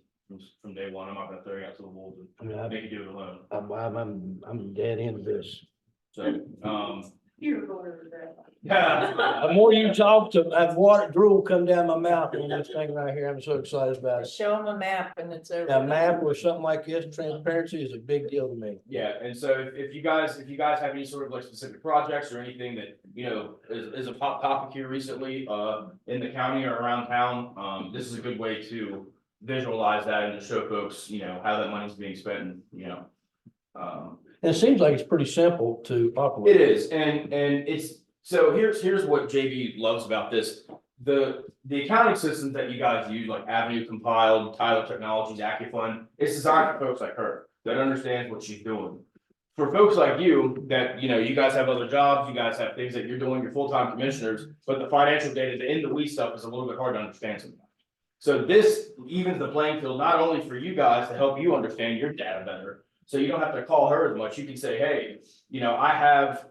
from day one. I'm not gonna throw you out to the wolves I mean, and make you do it alone. I'm dead into this. So, You're going to regret that. The more you talk to, I've water drool come down my mouth on this thing right here. I'm so excited about it. Show them a map and it's over. A map or something like this, transparency is a big deal to me. yeah, and so if you guys have any sort of like specific projects or anything that, is a hot topic here recently, in the county or around town, this is a good way to visualize that and to show folks, how that money's being spent, And it seems like it's pretty simple to operate. It is, and it's, so here's what JV loves about this. The accounting systems that you guys use, like Avenue Compiled, Tyler Technologies, AccuFund, it's designed for folks like her that understands what she's doing. For folks like you, that, you guys have other jobs, you guys have things that you're doing, you're full-time commissioners, but the financial data, the in the weeds stuff is a little bit hard to understand sometimes. So this evens the playing field, not only for you guys to help you understand your data better, so you don't have to call her as much. You can say, hey, I have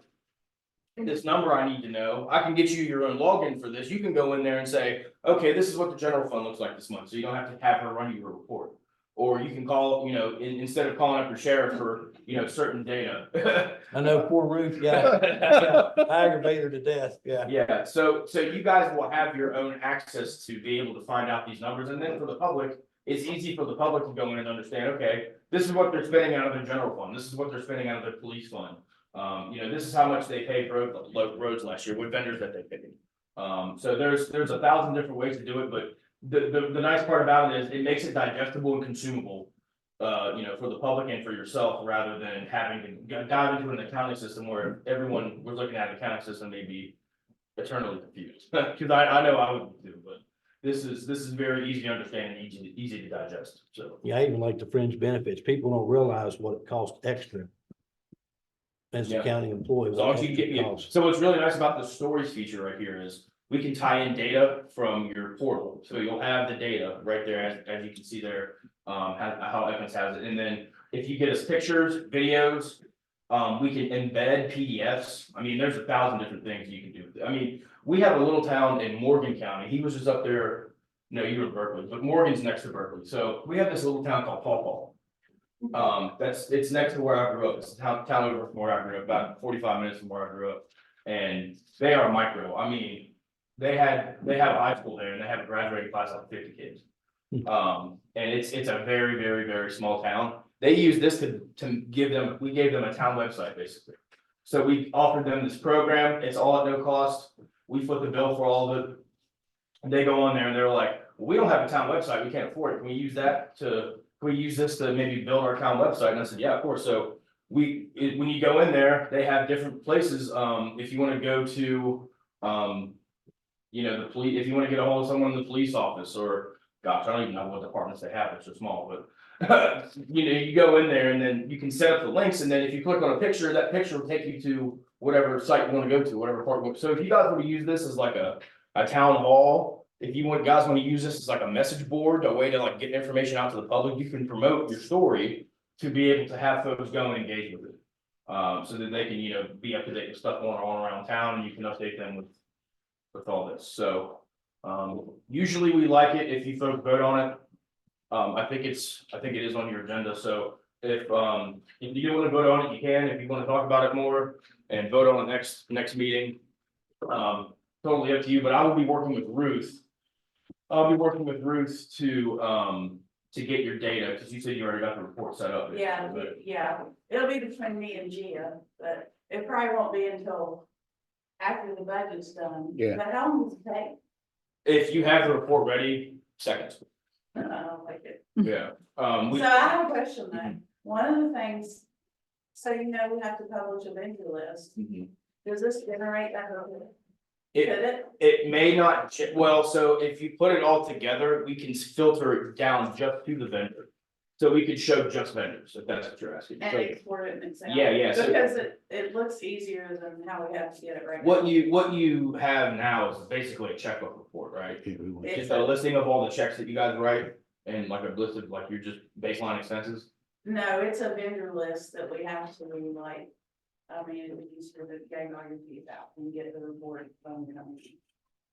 this number I need to know. I can get you your own login for this. You can go in there and say, okay, this is what the general fund looks like this month. So you don't have to have her run you a report. Or you can call, instead of calling up your sheriff for, certain data. I know poor Ruth got aggravated to death, yeah. Yeah, so you guys will have your own access to be able to find out these numbers. And then for the public, it's easy for the public to go in and understand, okay, this is what they're spending out of their general fund. This is what they're spending out of their police fund. This is how much they paid for roads last year, what vendors that they paid. So there's 1,000 different ways to do it, but the nice part about it is it makes it digestible and consumable, for the public and for yourself, rather than having to dive into an accounting system where everyone was looking at an accounting system may be eternally confused. Because I know I would too, but this is very easy to understand and easy to digest, so. Yeah, I even like the fringe benefits. People don't realize what it costs extra. As a Yeah. county employee. As long as you can get me, so what's really nice about the stories feature right here is we can tie in data from your portal. So you'll have the data right there, as you can see there, how Evans has it. And then if you get us pictures, videos, we can embed PDFs. I mean, there's 1,000 different things you can do. I mean, we have a little town in Morgan County. He was just up there. No, you were in Berkeley, but Morgan's next to Berkeley. So we have this little town called Paw Paw. It's next to where I grew up. It's a town over from where I grew up, about 45 minutes from where I grew up. And they are micro. I mean, they have a high school there and they have a graduating class of 50 kids. And it's a very, very, very small town. They use this to give them, we gave them a town website basically. So we offered them this program. It's all at no cost. We foot the bill for all of it. And they go on there and they're like, well, we don't have a town website. We can't afford it. Can we use this to maybe build our town website? And I said, yeah, of course. So when you go in there, they have different places. If you want to go to, the police, if you want to get a hold of someone in the police office, or gosh, I don't even know what departments they have. It's so small, but you go in there and then you can set up the links. And then if you click on a picture, that picture will take you to whatever site you want to go to, whatever part. So if you guys want to use this as like a town hall, if you guys want to use this as like a message board, a way to like get information out to the public, you can promote your story to be able to have folks go and engage with it. So that they can, be up to date with stuff going on around town, and you can update them with all this. So, usually we like it if you folks vote on it. I think it is on your agenda. So if you don't wanna vote on it, you can, if you wanna talk about it more and vote on the next meeting. Totally up to you, but I will be working with Ruth. I'll be working with Ruth to get your data, cause you said you already got the report set up. Yeah, it'll be between me and Gia, but it probably won't be until after the budget's done. Yeah. But how long does it take? If you have the report ready, seconds, I don't like it. yeah, So I have a question though. One of the things, so you know, we have to publish a vendor list. Mhm. Does this generate that? It- Did it? It may not, well, so if you put it all together, we can filter it down just to the vendor. So we could show just vendors, if that's what you're asking. And So export it in Excel? Yeah, so- Because it looks easier than how we have to get it right now. what you have now is basically a checkbook report, right? It's Just a listing of all the checks that you guys write and like a list of like your just baseline expenses. No, it's a vendor list that we have to like, I mean, it would be sort of gang all your teeth out and get the report from the company.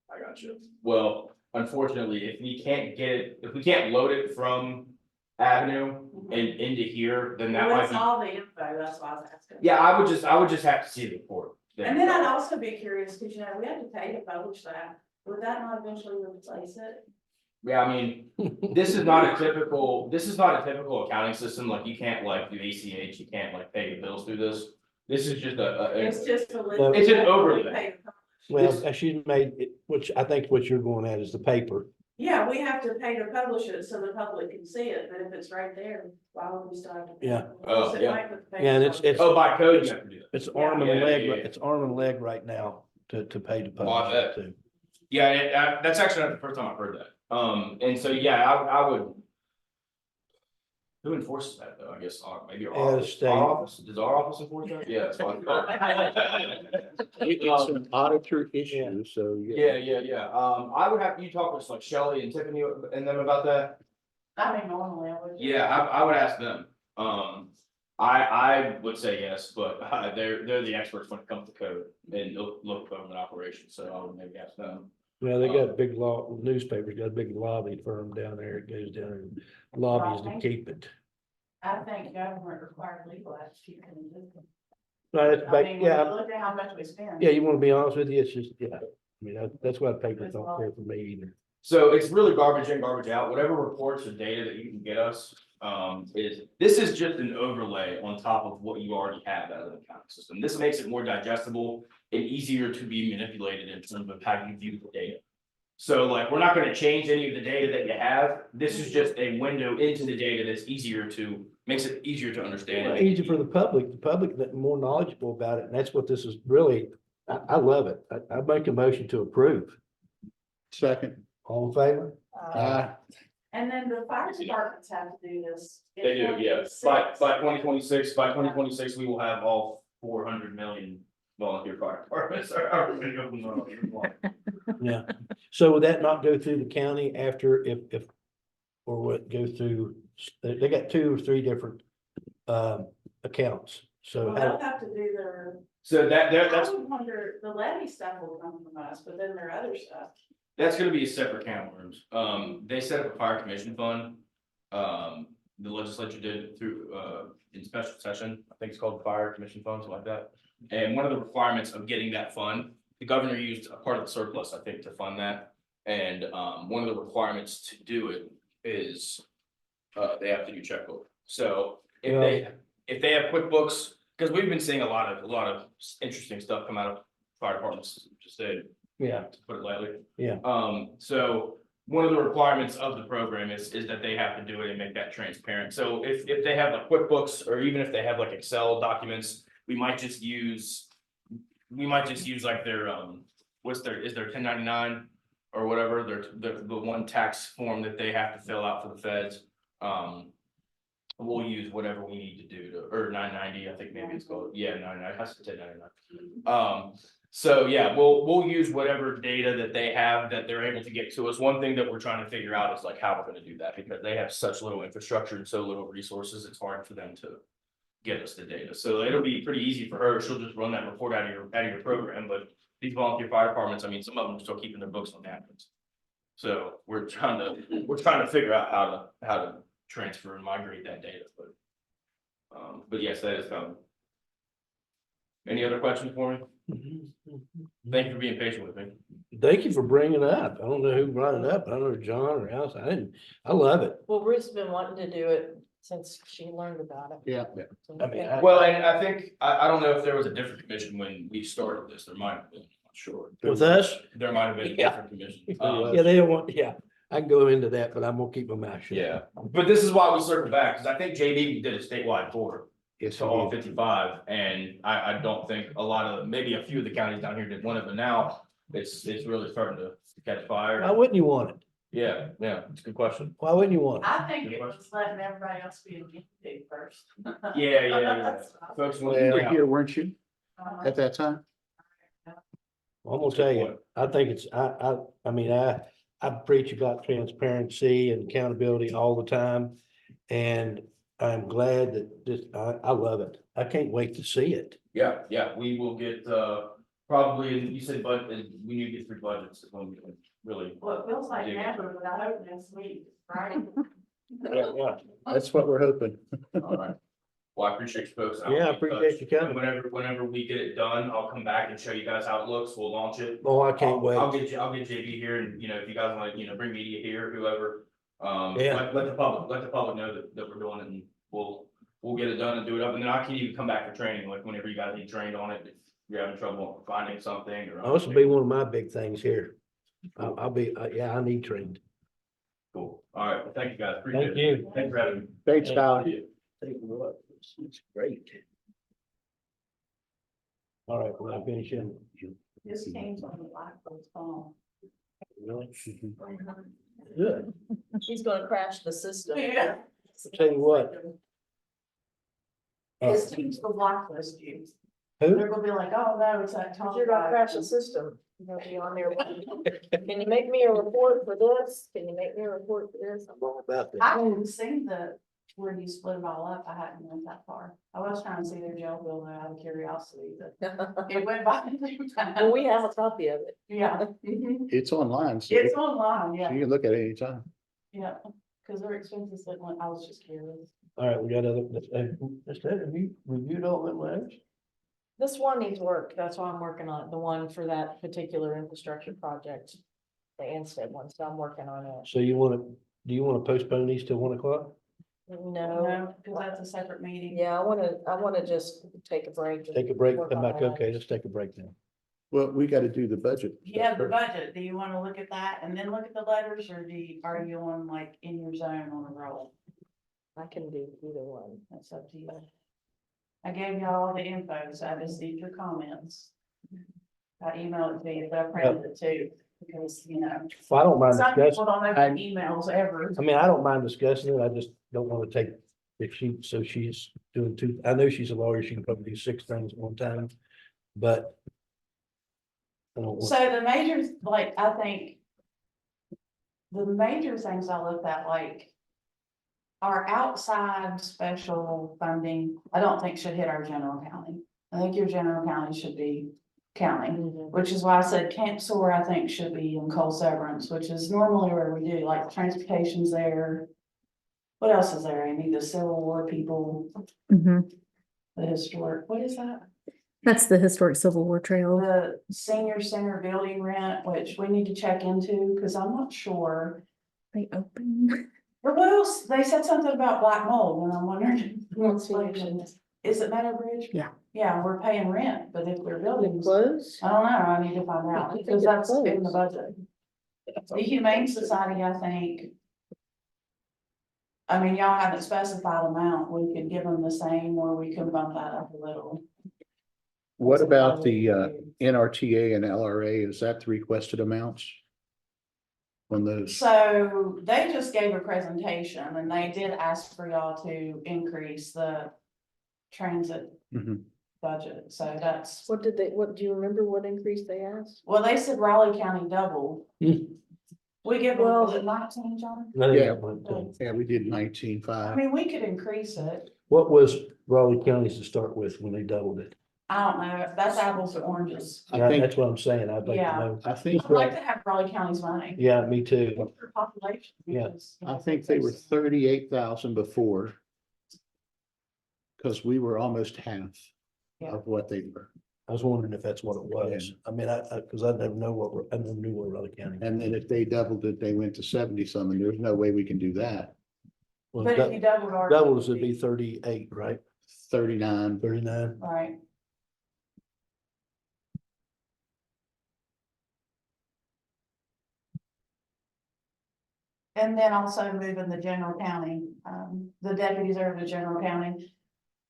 I got you. Well, unfortunately, if we can't load it from Avenue and into here, then that Well, might it's be. all the info, that's why I was asking. Yeah, I would just have to see the report. And then I'd also be curious, because you know, we have to pay to publish that, would that not eventually replace it? Yeah, I mean, this is not a typical accounting system, like you can't like do ACH, you can't like pay your bills through this. This is just It's just a list. Well, It's an We overlay. pay to publish. Well, she's made, which I think what you're going at is the paper. Yeah, we have to pay to publish it so the public can see it, but if it's right there, why would we still have to? Pay? Yeah. Oh, So it yeah. might put the paper Yeah, and on. it's Oh, by code, you have to do that. It's arm and Yeah, leg, yeah. it's arm and leg right now to pay to Oh, I publish bet. it too. Yeah, that's actually not the first time I've heard that. And so, yeah, I would. Who enforces that though? I guess maybe our Yeah, the office. state. Our office, does our office enforce that? Yeah, it's fine. It's an auditor issue, so. Yeah. I would have you talk with like Shelley and Tiffany and them about that. I mean, normally I would. Yeah, I would ask them. I would say yes, but they're the experts when it comes to code and local government operations, so I would maybe ask them. Well, they got a big newspapers, got a big lobby firm down there. It goes down and lobbies to keep it. I think government required legal ads to keep it in business. Right, it's I back, mean, when yeah, you look at how much we spend. yeah, you wanna be honest with you, it's just, yeah, I mean, that's why papers don't care for me either. So it's really garbage in, garbage out, whatever reports or data that you can get us, this is just an overlay on top of what you already have as an accounting system. This makes it more digestible and easier to be manipulated in terms of how you view the data. So like, we're not gonna change any of the data that you have, this is just a window into the data that's makes it easier to understand. Easy for the public that more knowledgeable about it, and that's what this is really, I love it. I make a motion to approve. Second. All in favor? And then the fire departments have to do this. in They do, yeah, by 2026. 2026, we will have all 400 million volunteer fire departments. Yeah, so would that not go through the county after if, or would it go through, they got 2 or 3 different accounts, so. Well, they'll have to do their, So I that's would wonder, the levy stuff will come from us, but then there are other stuff. That's gonna be a separate can of worms. They set up a fire commission fund. The legislature did through, in special session, I think it's called the fire commission fund, something like that. And one of the requirements of getting that fund, the governor used a part of the surplus, I think, to fund that. And, one of the requirements to do it is, they have to do checkbook. So if they have QuickBooks, because we've been seeing a lot of interesting stuff come out of fire departments, just to Yeah, put it lightly. Yeah. So one of the requirements of the program is that they have to do it and make that transparent. So if they have like QuickBooks, or even if they have like Excel documents, we might just use like their, is their 1099 or whatever, the one tax form that they have to fill out for the feds. We'll use whatever we need to do or 990, I think maybe it's called, yeah, 990, has to say 999. So yeah, we'll use whatever data that they have that they're able to get to us. One thing that we're trying to figure out is like how we're gonna do that, because they have such little infrastructure and so little resources, it's hard for them to get us the data. So it'll be pretty easy for her. She'll just run that report out of your program, but these volunteer fire departments, I mean, some of them are still keeping their books on napkins. So we're trying to figure out how to transfer and migrate that data, but But yes, that is coming. Any other questions for me? Mm-hmm. Thank you for being patient with me. Thank you for bringing it up. I don't know who brought it up. I don't know John or else. I love it. Well, Ruth's been wanting to do it since she learned about it. Yeah. I mean, Well, and I think, I don't know if there was a different commission when we started this, there might have been, I'm not sure. With us, There might have been a Yeah. different commission. yeah, they don't want, yeah, I can go into that, but I'm gonna keep my mouth shut. Yeah, but this is why we circle back, because I think JB did a statewide tour Yes, to all 55, and I don't think a lot of, maybe a few of the counties down here did one of it, but now it's really starting to catch Why fire. wouldn't you want it? Yeah, it's a good question. Why wouldn't you want it? I think it was letting everybody else be a guinea pig first. Yeah. Folks, Well, you were here, weren't you, Uh, at that time? I'm gonna tell you, I think it's, I mean, I preach about transparency and accountability all the time. And I'm glad that this, I love it. I can't wait to see it. Yeah, we will get, probably, you said, but we need to get through budgets, is when we can really. Well, it feels like never, but I hope next week, right? Yeah. That's what we're hoping. All right. Well, I appreciate you folks. Yeah, I appreciate you coming. And whenever we get it done, I'll come back and show you guys how it looks. We'll launch it. Oh, I can't wait. I'll get JB here and, if you guys want to, bring media here, whoever. Yeah. Let the public know that we're doing it, and we'll get it done and do it up. And then I can even come back for training, like whenever you guys need trained on it, if you're having trouble finding something or. Oh, this will be one of my big things here. I'll be, yeah, I need trained. Cool. All right. Well, thank you guys. Appreciate Thank it. you. Thanks for having me. Thanks, Tyler. Thank you. What? It's great. All right, well, I finish in. This came from the Blackboard's phone. Really? Good. She's gonna crash the system. Yeah. Tell you what. His team's the blacklist you. Who? They're gonna be like, oh, no, it's that Tom. You're gonna crash the system. You're gonna be on there. Can you make me a report for this? Can you make me a report for this? I'm all about that. I didn't see where you split it all up. I hadn't went that far. I was trying to see their jail bill out of curiosity, but it went by. Well, we have a copy of it. Yeah. It's online, so It's online, you yeah, can look at it anytime. yeah, because their expenses didn't, I was just curious. All right, we got other, have you reviewed all them letters? This one needs work. That's why I'm working on it. The one for that particular infrastructure project. The Anstead one, so I'm working on it. So do you wanna postpone these till 1 o'clock? No, Because that's a separate meeting. yeah, I wanna just take a break. and Take a break, work come on back, that. okay, let's take a break then. Well, we gotta do the budget. Yeah, the budget, do you want to look at that and then look at the letters, or are you on like in your zone on a roll? I can do either one. That's up to you. I gave y'all all the info, so I just need your comments. I emailed it to you, but I printed it too, because, Well, I don't mind some people discussing, don't open emails ever. I mean, I don't mind discussing it, I just don't wanna take, she's doing two, I know she's a lawyer, she can probably do 6 things at one time, but. I don't want- So the major, like, I think. The major things I looked at, like. Our outside special funding, I don't think should hit our general county. I think your general county should be county, which is why I said Camp Sore, I think should be in Coal Severance, which is normally where we do, like, transportation's there. What else is there, Amy? The Civil War people, Mhm. the historic, what is that? That's the historic Civil War trail. The senior center building rent, which we need to check into, because I'm not sure. They open. Or what else? They said something about black mold, and I'm wondering, Let's see. is it Meadow Bridge? Yeah. Yeah, we're paying rent, but if their buildings, Close? I don't know, I need to find out, I think because it's that's in the closed. budget. The Humane Society, I think. I mean, y'all haven't specified amount, we could give them the same, or we can bump that up a little. What about the NRTA and LRA? Is that the requested amounts? On those, So they just gave a presentation, and they did ask for y'all to increase the transit Mhm. budget, so that's, What do you remember what increase they asked? well, they said Raleigh County doubled. Hmm. We give, Well- was it 19, John? I think Yeah. that one thing. yeah, we did I 19.5. mean, we could increase it, What was Raleigh County's to start with when they doubled it? I don't know, that's apples to oranges. I think, That's what I'm saying, I'd like to Yeah. know. I think, I'd like to have Raleigh County's money. Yeah, me too. What's their population? Yeah. Because, I think they were 38,000 before. Because we were almost half Yeah. of what they were. I was wondering if that's what it was. I mean, because I never know I never knew what Rutherford County. And then if they doubled it, they went to 70 something. There's no way we can do that. Well, But if you doubled ours. doubles would be 38, right? 39. 39. Right. And then also moving the general county, the deputies over to general county.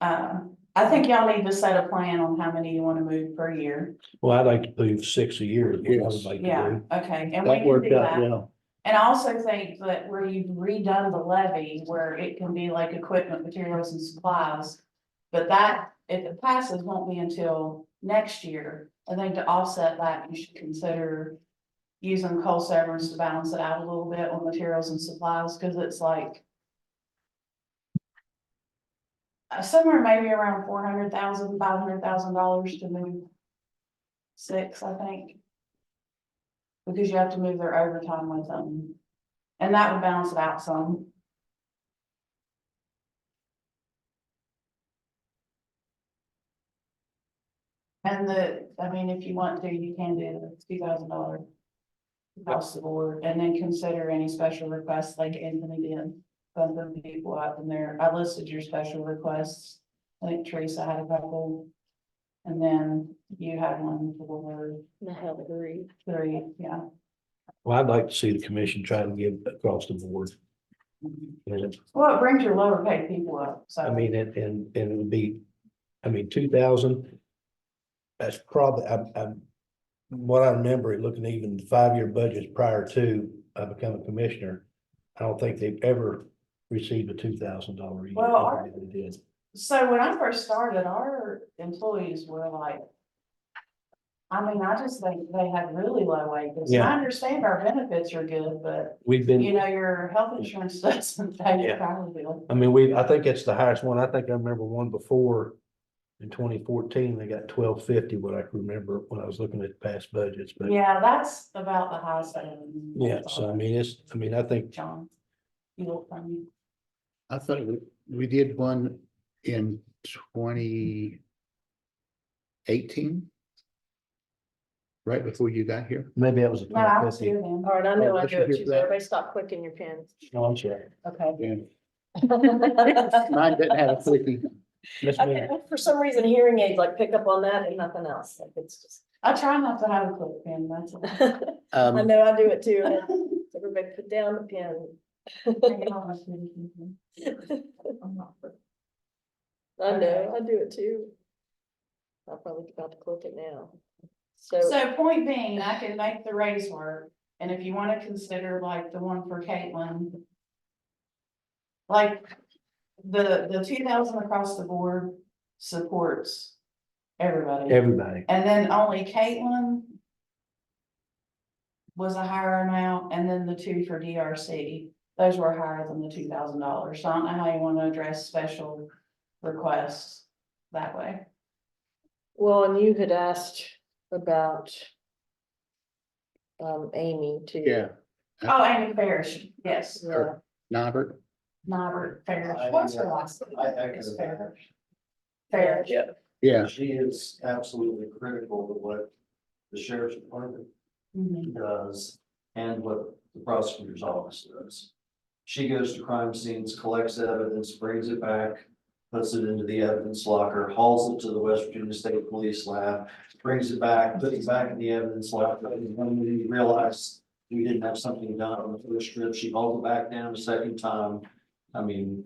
I think y'all need to set a plan on how many you want to move per year. Well, I'd like to move 6 a year. Is what I would Yes. like to Yeah, do. okay, and we That can worked do out that. well. And I also think that where you've redone the levy, where it can be like equipment, materials and supplies. But that, if it passes, won't be until next year. I think to offset that, you should consider using coal severance to balance it out a little bit on materials and supplies, because it's like somewhere maybe around $500,000 to move 6, I think. Because you have to move their overtime with them. And that would balance it out some. And I mean, if you want to, you can do the $2,000 across the board, and then consider any special requests like Anthony did. Bumping people up in there. I listed your special requests. I think Teresa had a couple. And then you had one for I have agreed. 3, yeah. Well, I'd like to see the commission try to give across the board. And, Well, it brings your lower paid people up, so. I mean, and it would be, I mean, 2,000. That's probably, what I remember, looking even 5-year budgets prior to I becoming commissioner. I don't think they've ever received a $2,000 a year. Well, They did. So when I first started, our employees were like. I mean, I just think they had really low wages. Yeah. I understand our benefits are good, but We've been. you know, your health insurance doesn't pay your Yeah. power bill. I mean, I think it's the highest one. I think I remember one before in 2014, they got 1,250, what I can remember when I was looking at past budgets, but Yeah, that's about the highest. yeah, so I mean, I think, John, you look funny. I thought we did one in 2018. Right before you got here. maybe that was a No, I was 1,250. here then. All right, I know Oh, I let's do it do too, that. so everybody stop clicking your pens. No, I'm sorry. Okay. Yeah. Mine didn't have a quickie. Miss me. Okay, for some reason, hearing aids like pick up on that and nothing else, like it's just. I try not to have a clip pen, that's all. I Um, know I do it too, and everybody put down the pen. I know, I do it too. I'm probably about to click it now. So, So point being, I can make the raise work, and if you wanna consider like the one for Caitlin. Like, the 2,000 across the board supports everybody, Everybody. and then only Caitlin. Was a higher amount, and then the 2 for DRC, those were higher than the $2,000, so I don't know how you wanna address special requests that way. well, and you had asked about Amy too. yeah, Oh, Amy Parrish, yes, Yeah, Norbert. Norbert Parrish, what's her last name? I echo It's that. Parrish. Parrish. Yeah, She is absolutely critical to what the sheriff's department Mhm. does and what the prosecutor's office does. She goes to crime scenes, collects evidence, brings it back, puts it into the evidence locker, hauls it to the West Virginia State Police Lab, brings it back, puts it back in the evidence locker. And when we realized we didn't have something done on the first trip, she hauled it back down the second time. I mean,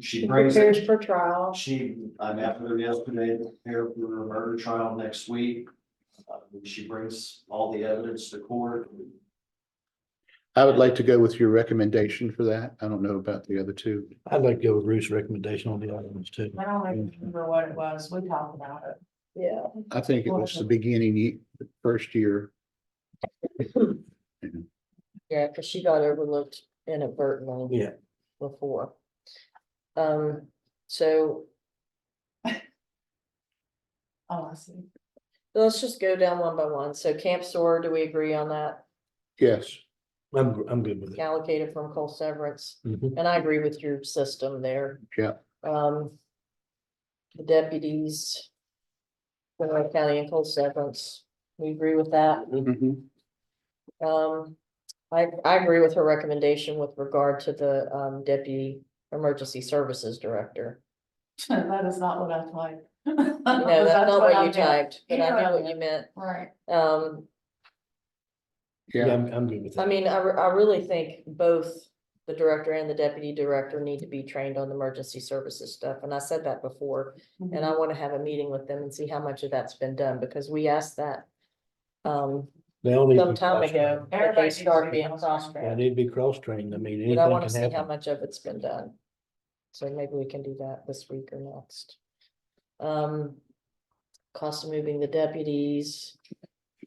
she she brings prepares it. for trial. I met with her yesterday to prepare for a murder trial next week. She brings all the evidence to court. I would like to go with your recommendation for that. I don't know about the other two. I'd like to go with Ruth's recommendation on the other ones too. I don't remember what it was, we talked about it. Yeah, I think it was the beginning, first year. yeah, because she got overlooked inadvertently. Yeah. Before. So Oh, I see. let's just go down one by one. So Camp Store, do we agree on that? Yes, I'm good with it. Allocated from coal severance, Mhm. and I agree with your system there. yeah. the deputies. Monroe County and Cole severance, we agree with that. Mhm. I agree with her recommendation with regard to the deputy emergency services director. That is not what I typed. No, that's not what you typed, but I know what you meant. Right. Yeah, Yeah, I'm good with that. I mean, I really think both the director and the deputy director need to be trained on the emergency services stuff, and I said that before. And I want to have a meeting with them and see how much of that's been done, because we asked that They all need to some be time cross-trained. ago, that Everybody they needs to start be being cross-trained. They cross-trained. need to be cross-trained. I mean, But I anything want to can see how happen. much of it's been done. So maybe we can do that this week or next. Cost of moving the deputies.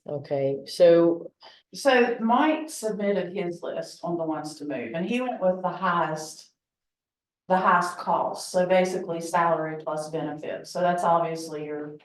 Okay, so So Mike submitted his list on the ones to move, and he went with the highest. The highest cost, so basically salary plus benefits, so that's obviously your.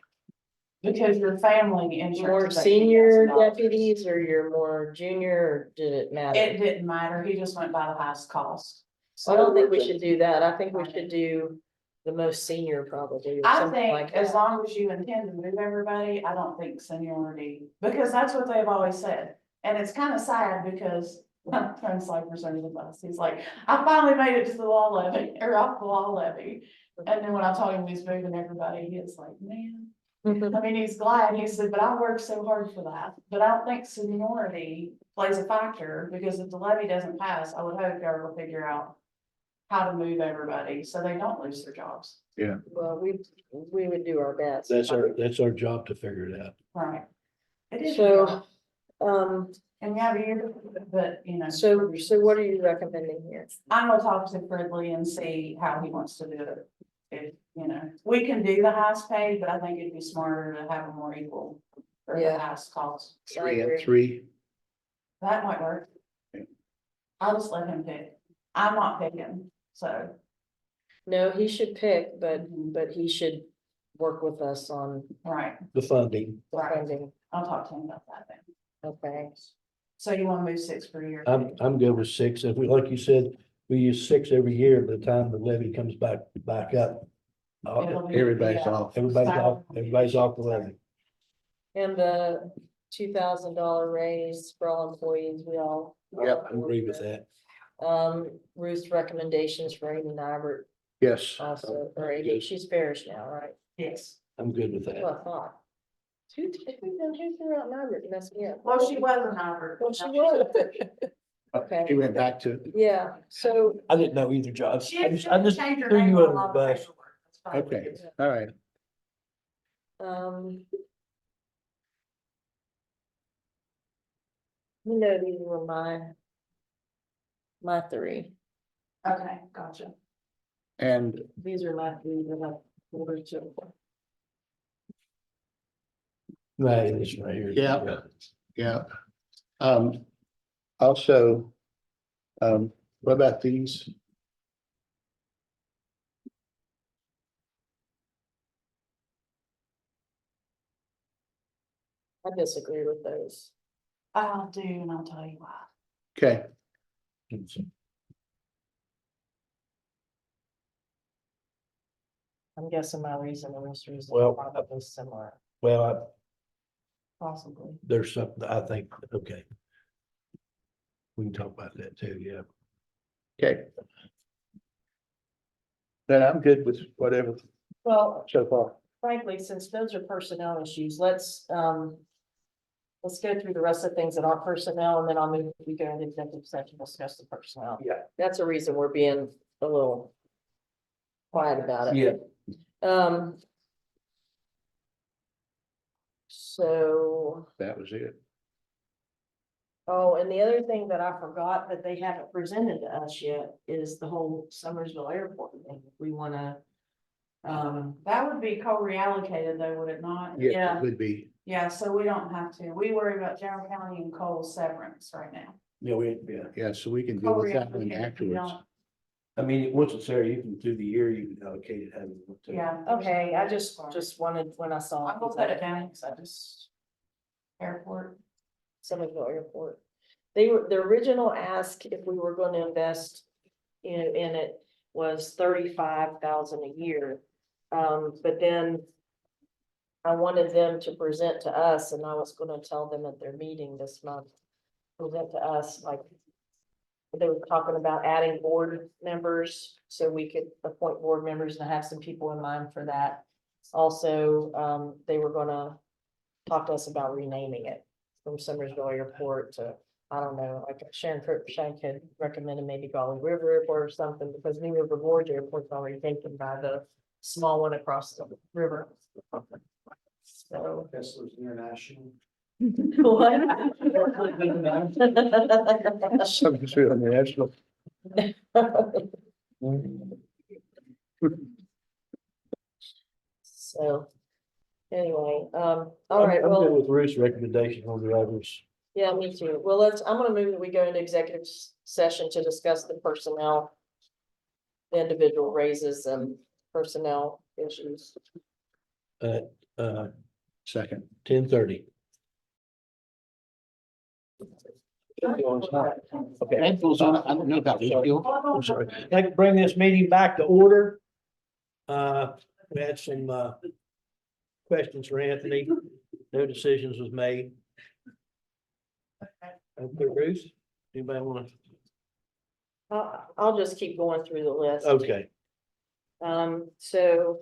Because your family insurance. more is senior $18,000. deputies or you're more junior, or did it matter? It didn't matter, he just went by the highest cost. I don't think we should do that. I think we should do the most senior probably, or I something like think as that. long as you intend to move everybody, I don't think seniority, because that's what they've always said. And it's kind of sad because Tony Cypher's under the bus. He's like, I finally made it to the law levy or off the law levy. And then when I told him he's moving everybody, he was like, man. I mean, he's glad. He said, but I worked so hard for that. But I don't think seniority plays a factor, because if the levy doesn't pass, I would hope y'all will figure out how to move everybody so they don't lose their jobs. Well, we would do our best. That's our job to figure it out. Right. It is. So, And yeah, but you know. so what are you recommending here? I'm gonna talk to Fridley and see how he wants to do it. If, you know, we can do the highest paid, but I think it'd be smarter to have them more equal for the Yeah. highest cost. three and three. That might work. I'll just let him pick. I'm not picking, so. No, he should pick, but he should work with us on Right, The funding. the funding. I'll talk to him about that then. Okay. So you wanna move 6 per year? I'm good with 6. If we, like you said, we use 6 every year, by the time the levy comes back up. It'll be- Everybody's yeah. off. Everybody's off the levy. And the $2,000 raise for all employees, we all. Yep, I agree with that. Ruth's recommendations for Amy Nybert Yes. also, or Amy, she's Parish now, right? Yes. I'm good with Well, that. I thought. Who threw out Nybert? Messed me up. Well, she was an Albert. Well, she was. Okay. She went back to, Yeah, so, I didn't know either, Josh. She I just changed her threw name you on a under the lot of bus. paperwork. That's fine. okay, all right. you know, these were my three. Okay, gotcha. And These are my three that I've ordered to. Right, this right here. Yeah. yeah. Also, what about these? I disagree with those. I'll do, and I'll tell you why. Okay, I'm guessing my reason and this reason. Well, are probably similar, Well, possibly. there's something, I think, okay. We can talk about that too, yeah. okay. Then I'm good with whatever Well, so far. frankly, since those are personnel issues, let's go through the rest of the things that are personnel, and then I'll move, we go into executive session, discuss the personnel. Yeah. That's a reason we're being a little quiet about it. Yeah. So, That was it. oh, and the other thing that I forgot that they haven't presented to us yet is the whole Summersville Airport thing. We wanna, That would be co-reallocated though, would it not? Yes, Yeah. it would be. Yeah, so we don't have to. We worry about General County and Cole severance right now. Yeah. Yeah, so we can deal with that one Co-reallocated, we afterwards. don't- I mean, once it's there, you can, through the year, you can allocate it. How you want to. Yeah. okay, I just wanted, when I saw. I'm gonna put it down, because I just. Airport. Summersville Airport. They were, the original ask, if we were gonna invest in it, was $35,000 a year. But then I wanted them to present to us, and I was gonna tell them at their meeting this month, present to us, like, they were talking about adding board members, so we could appoint board members, and I have some people in mind for that. Also, they were gonna talk to us about renaming it from Summersville Airport to, I don't know, like Sharon had recommended maybe Golly River Airport or something, because New River Gorge Airport's already taken by the small one across the river. So. Kessler's International. What? Something on the national. So, anyway, all right, I'm good well, with Ruth's recommendation on the others. yeah, me too. Well, I'm gonna move that we go into executive session to discuss the personnel, the individual raises and personnel issues. Second. 10:30. Okay, Enfiel's on, I don't know about Enfield. I'm sorry. I'd like to bring this meeting back to order. We had some, questions for Anthony. No decisions was made. Okay, Bruce, anybody want I'll just keep going through the list. to? Okay, So.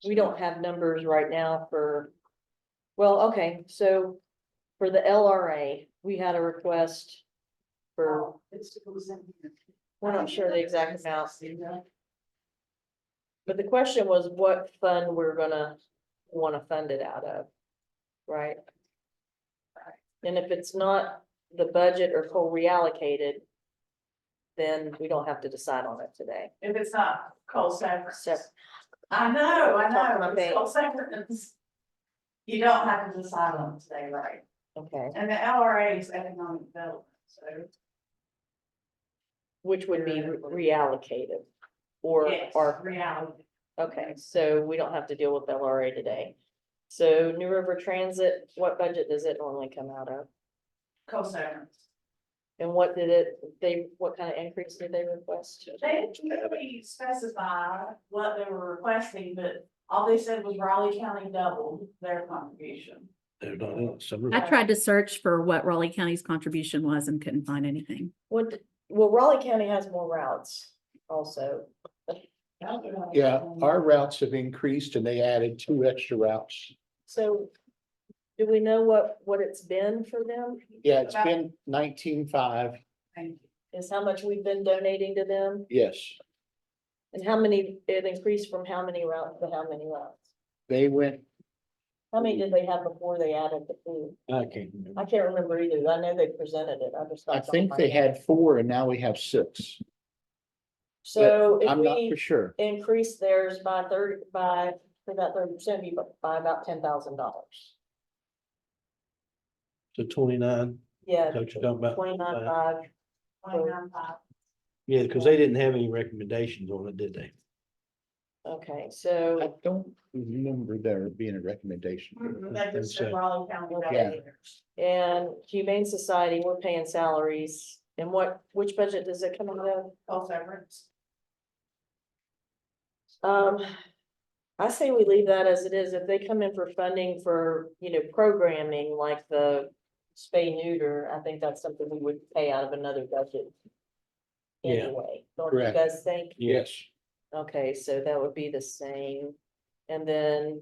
We don't have numbers right now for, well, okay, so for the LRA, we had a request for, we're not sure the exact amount. But the question was what fund we're gonna wanna fund it out of, right? And if it's not the budget or full reallocated, then we don't have to decide on it today. If it's not cold severance. So, I know, Talking about it's cold severance. You don't have to decide on it today, right? okay, And the LRA is economic development, so. which would be reallocated? Or, Yes, or, reality. okay, so we don't have to deal with LRA today. So New River Transit, what budget does it normally come out of? Cold severance. And what what kind of increase did they request? They didn't really specify what they were requesting, but all they said was Raleigh County doubled their contribution. they're not in summer. I tried to search for what Raleigh County's contribution was and couldn't find anything. Well, Raleigh County has more routes also. Yeah, our routes have increased and they added 2 extra routes. So do we know what it's been for them? Yeah, it's been 19.5, Is how much we've been donating to them? yes. And how many, it increased from how many routes to how many routes? They went, How many did they have before they added the food? I can't remember. I can't remember either. I know they presented it. I just. I think they had 4 and now we have 6. So if I'm not we for sure. increase theirs by 30, by about 30%, be by about $10,000. So 29, Yeah, is that what you're talking about? 29.5. 29.5. Yeah, because they didn't have any recommendations on it, did they? Okay, I so, don't remember there being a recommendation. They just said Raleigh County doubled Yeah. theirs. and Humane Society, we're paying salaries. And which budget does it come out of? Cold severance. I say we leave that as it is. If they come in for funding for, programming like the spay neuter, I think that's something we would pay out of another budget. Yeah. Anyway, don't you Correct. guys think? Yes, Okay, so that would be the same. And then,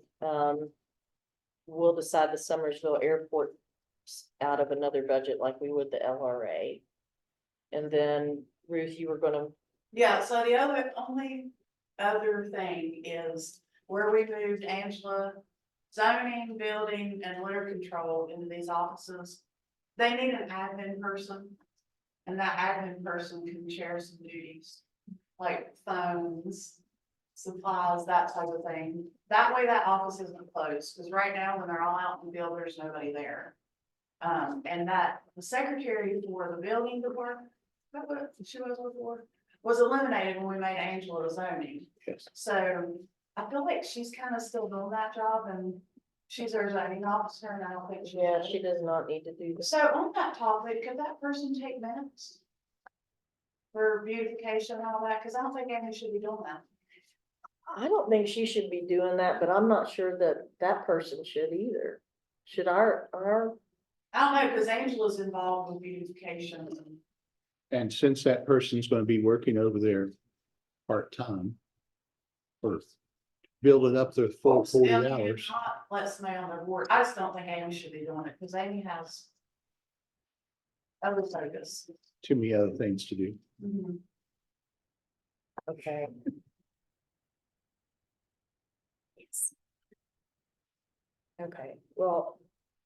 we'll decide the Summersville Airport out of another budget like we would the LRA. And then Ruth, you were gonna, Yeah, so the only other thing is where we moved Angela, zoning, building, and litter control into these offices. They need an admin person. And that admin person can share some duties, like phones, supplies, that type of thing. That way that office isn't closed, because right now when they're all out in the field, there's nobody there. And that the secretary for the building department, that what she was before, was eliminated when we made Angela zoning. yes. So I feel like she's kind of still doing that job, and She's our zoning officer and I don't think she. Yeah, she does not need to do this. So on that topic, could that person take minutes? For beautification and all that, cause I don't think Amy should be doing that. I don't think she should be doing that, but I'm not sure that that person should either. Should our, I don't know, cause Angela's involved with beautification. And since that person's gonna be working over there part-time. Or building up their full 40 hours. Let somebody on their board, I just don't think Amy should be doing it, cause Amy has. Other focus. Too many other things to do. okay. Okay, well,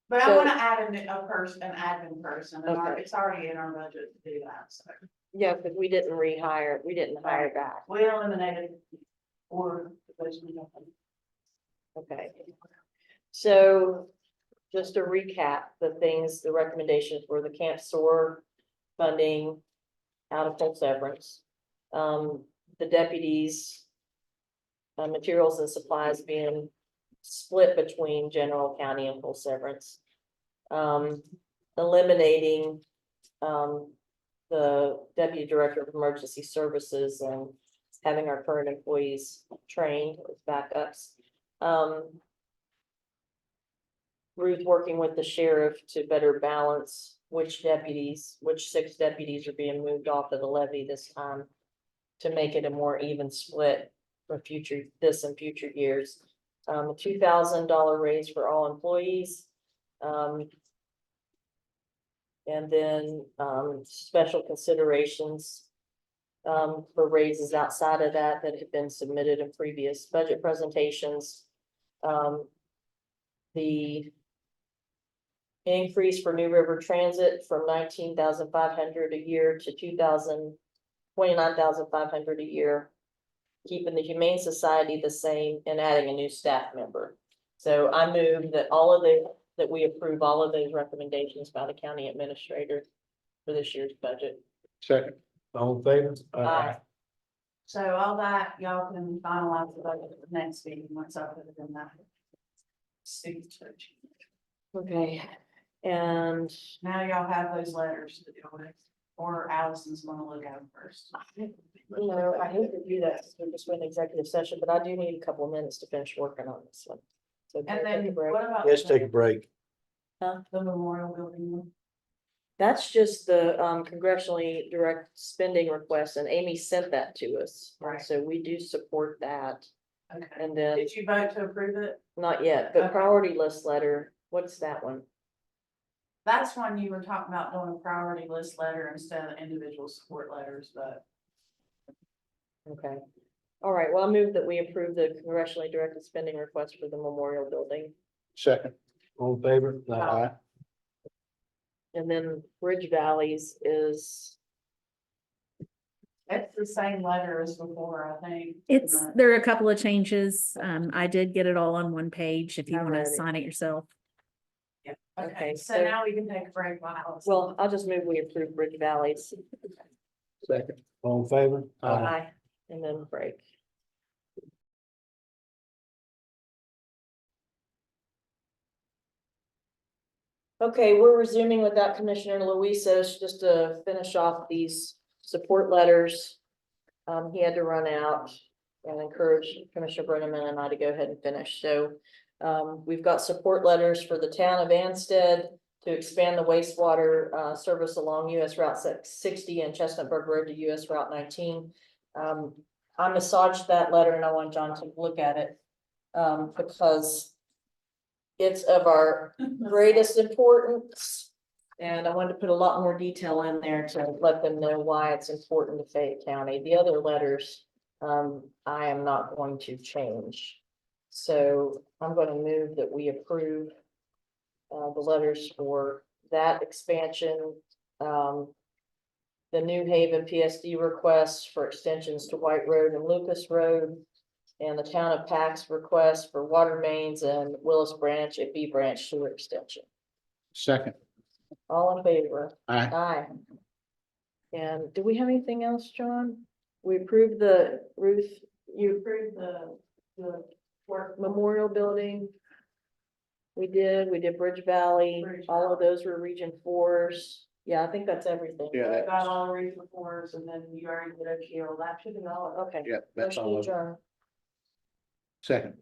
But I So- wanna add a person, an admin person, and Okay. it's already in our budget to do that, so. yeah, because we didn't hire back. We eliminated or those we don't. Okay. So just to recap, the recommendations were the camp store funding out of full severance. The deputies, materials and supplies being split between general, county and full severance. Eliminating, the deputy director of emergency services and having our current employees trained as backups. Ruth working with the sheriff to better balance which 6 deputies are being moved off of the levy this time. To make it a more even split for this and future years. A $2,000 raise for all employees. And then, special considerations. For raises outside of that have been submitted in previous budget presentations. The increase for New River Transit from 19,500 a year to 29,500 a year. Keeping the Humane Society the same and adding a new staff member. So I move that that we approve all of those recommendations by the county administrator for this year's budget. Second. All in favor? Aye. So all that, y'all can finalize the budget at the next meeting once I put it in that. Signature. Okay, and Now y'all have those letters to deal with, or Allison's gonna look at them first. I hate to do that, since we just went executive session, but I do need a couple of minutes to finish working on this one. So can I And take a then break? what about? Let's take a break. The memorial building one? That's just the congressionally direct spending request, and Amy sent that to us. Right. So we do support that, Okay. and then, Did you vote to approve it? not yet, but Okay. priority list letter, what's that one? That's when you were talking about doing a priority list letter instead of individual support letters, but. Okay, all right, well, I move that we approve the congressionally directed spending request for the memorial building. Second. All in favor? Aye. And then Bridge Valleys is, It's the same letter as before, I think. There are a couple of changes. I did get it all on one page if you I want to read it. sign it yourself. Okay, Okay, so so- now we can take a break while. well, I'll just move we approve Bridge Valleys. Second. All in favor? Aye. And then break. Okay, we're resuming without Commissioner Luisos just to finish off these support letters. He had to run out and encourage Commissioner Brenneman and I to go ahead and finish. So we've got support letters for the town of Anstead to expand the wastewater service along US Route 60 and Chestnutburg Road to US Route 19. I massaged that letter and I want John to look at it because it's of our greatest importance. And I wanted to put a lot more detail in there to let them know why it's important to Fayette County. The other letters, I am not going to change. So I'm going to move that we approve the letters for that expansion. The New Haven PSD requests for extensions to White Road and Lucas Road. And the town of Pax request for water mains and Willis Branch and B Branch sewer extension. Second. All in favor? Aye. Aye. And do we have anything else, John? We approved the Ruth, you approved the work memorial building. We did Bridge Valley, all of those were Region 4s. Yeah, I think that's everything. Yeah, that- Got all Region 4s, and then you already did Oakdale, that should be all. Okay. Yeah, that's Motion all. adjourned. Second.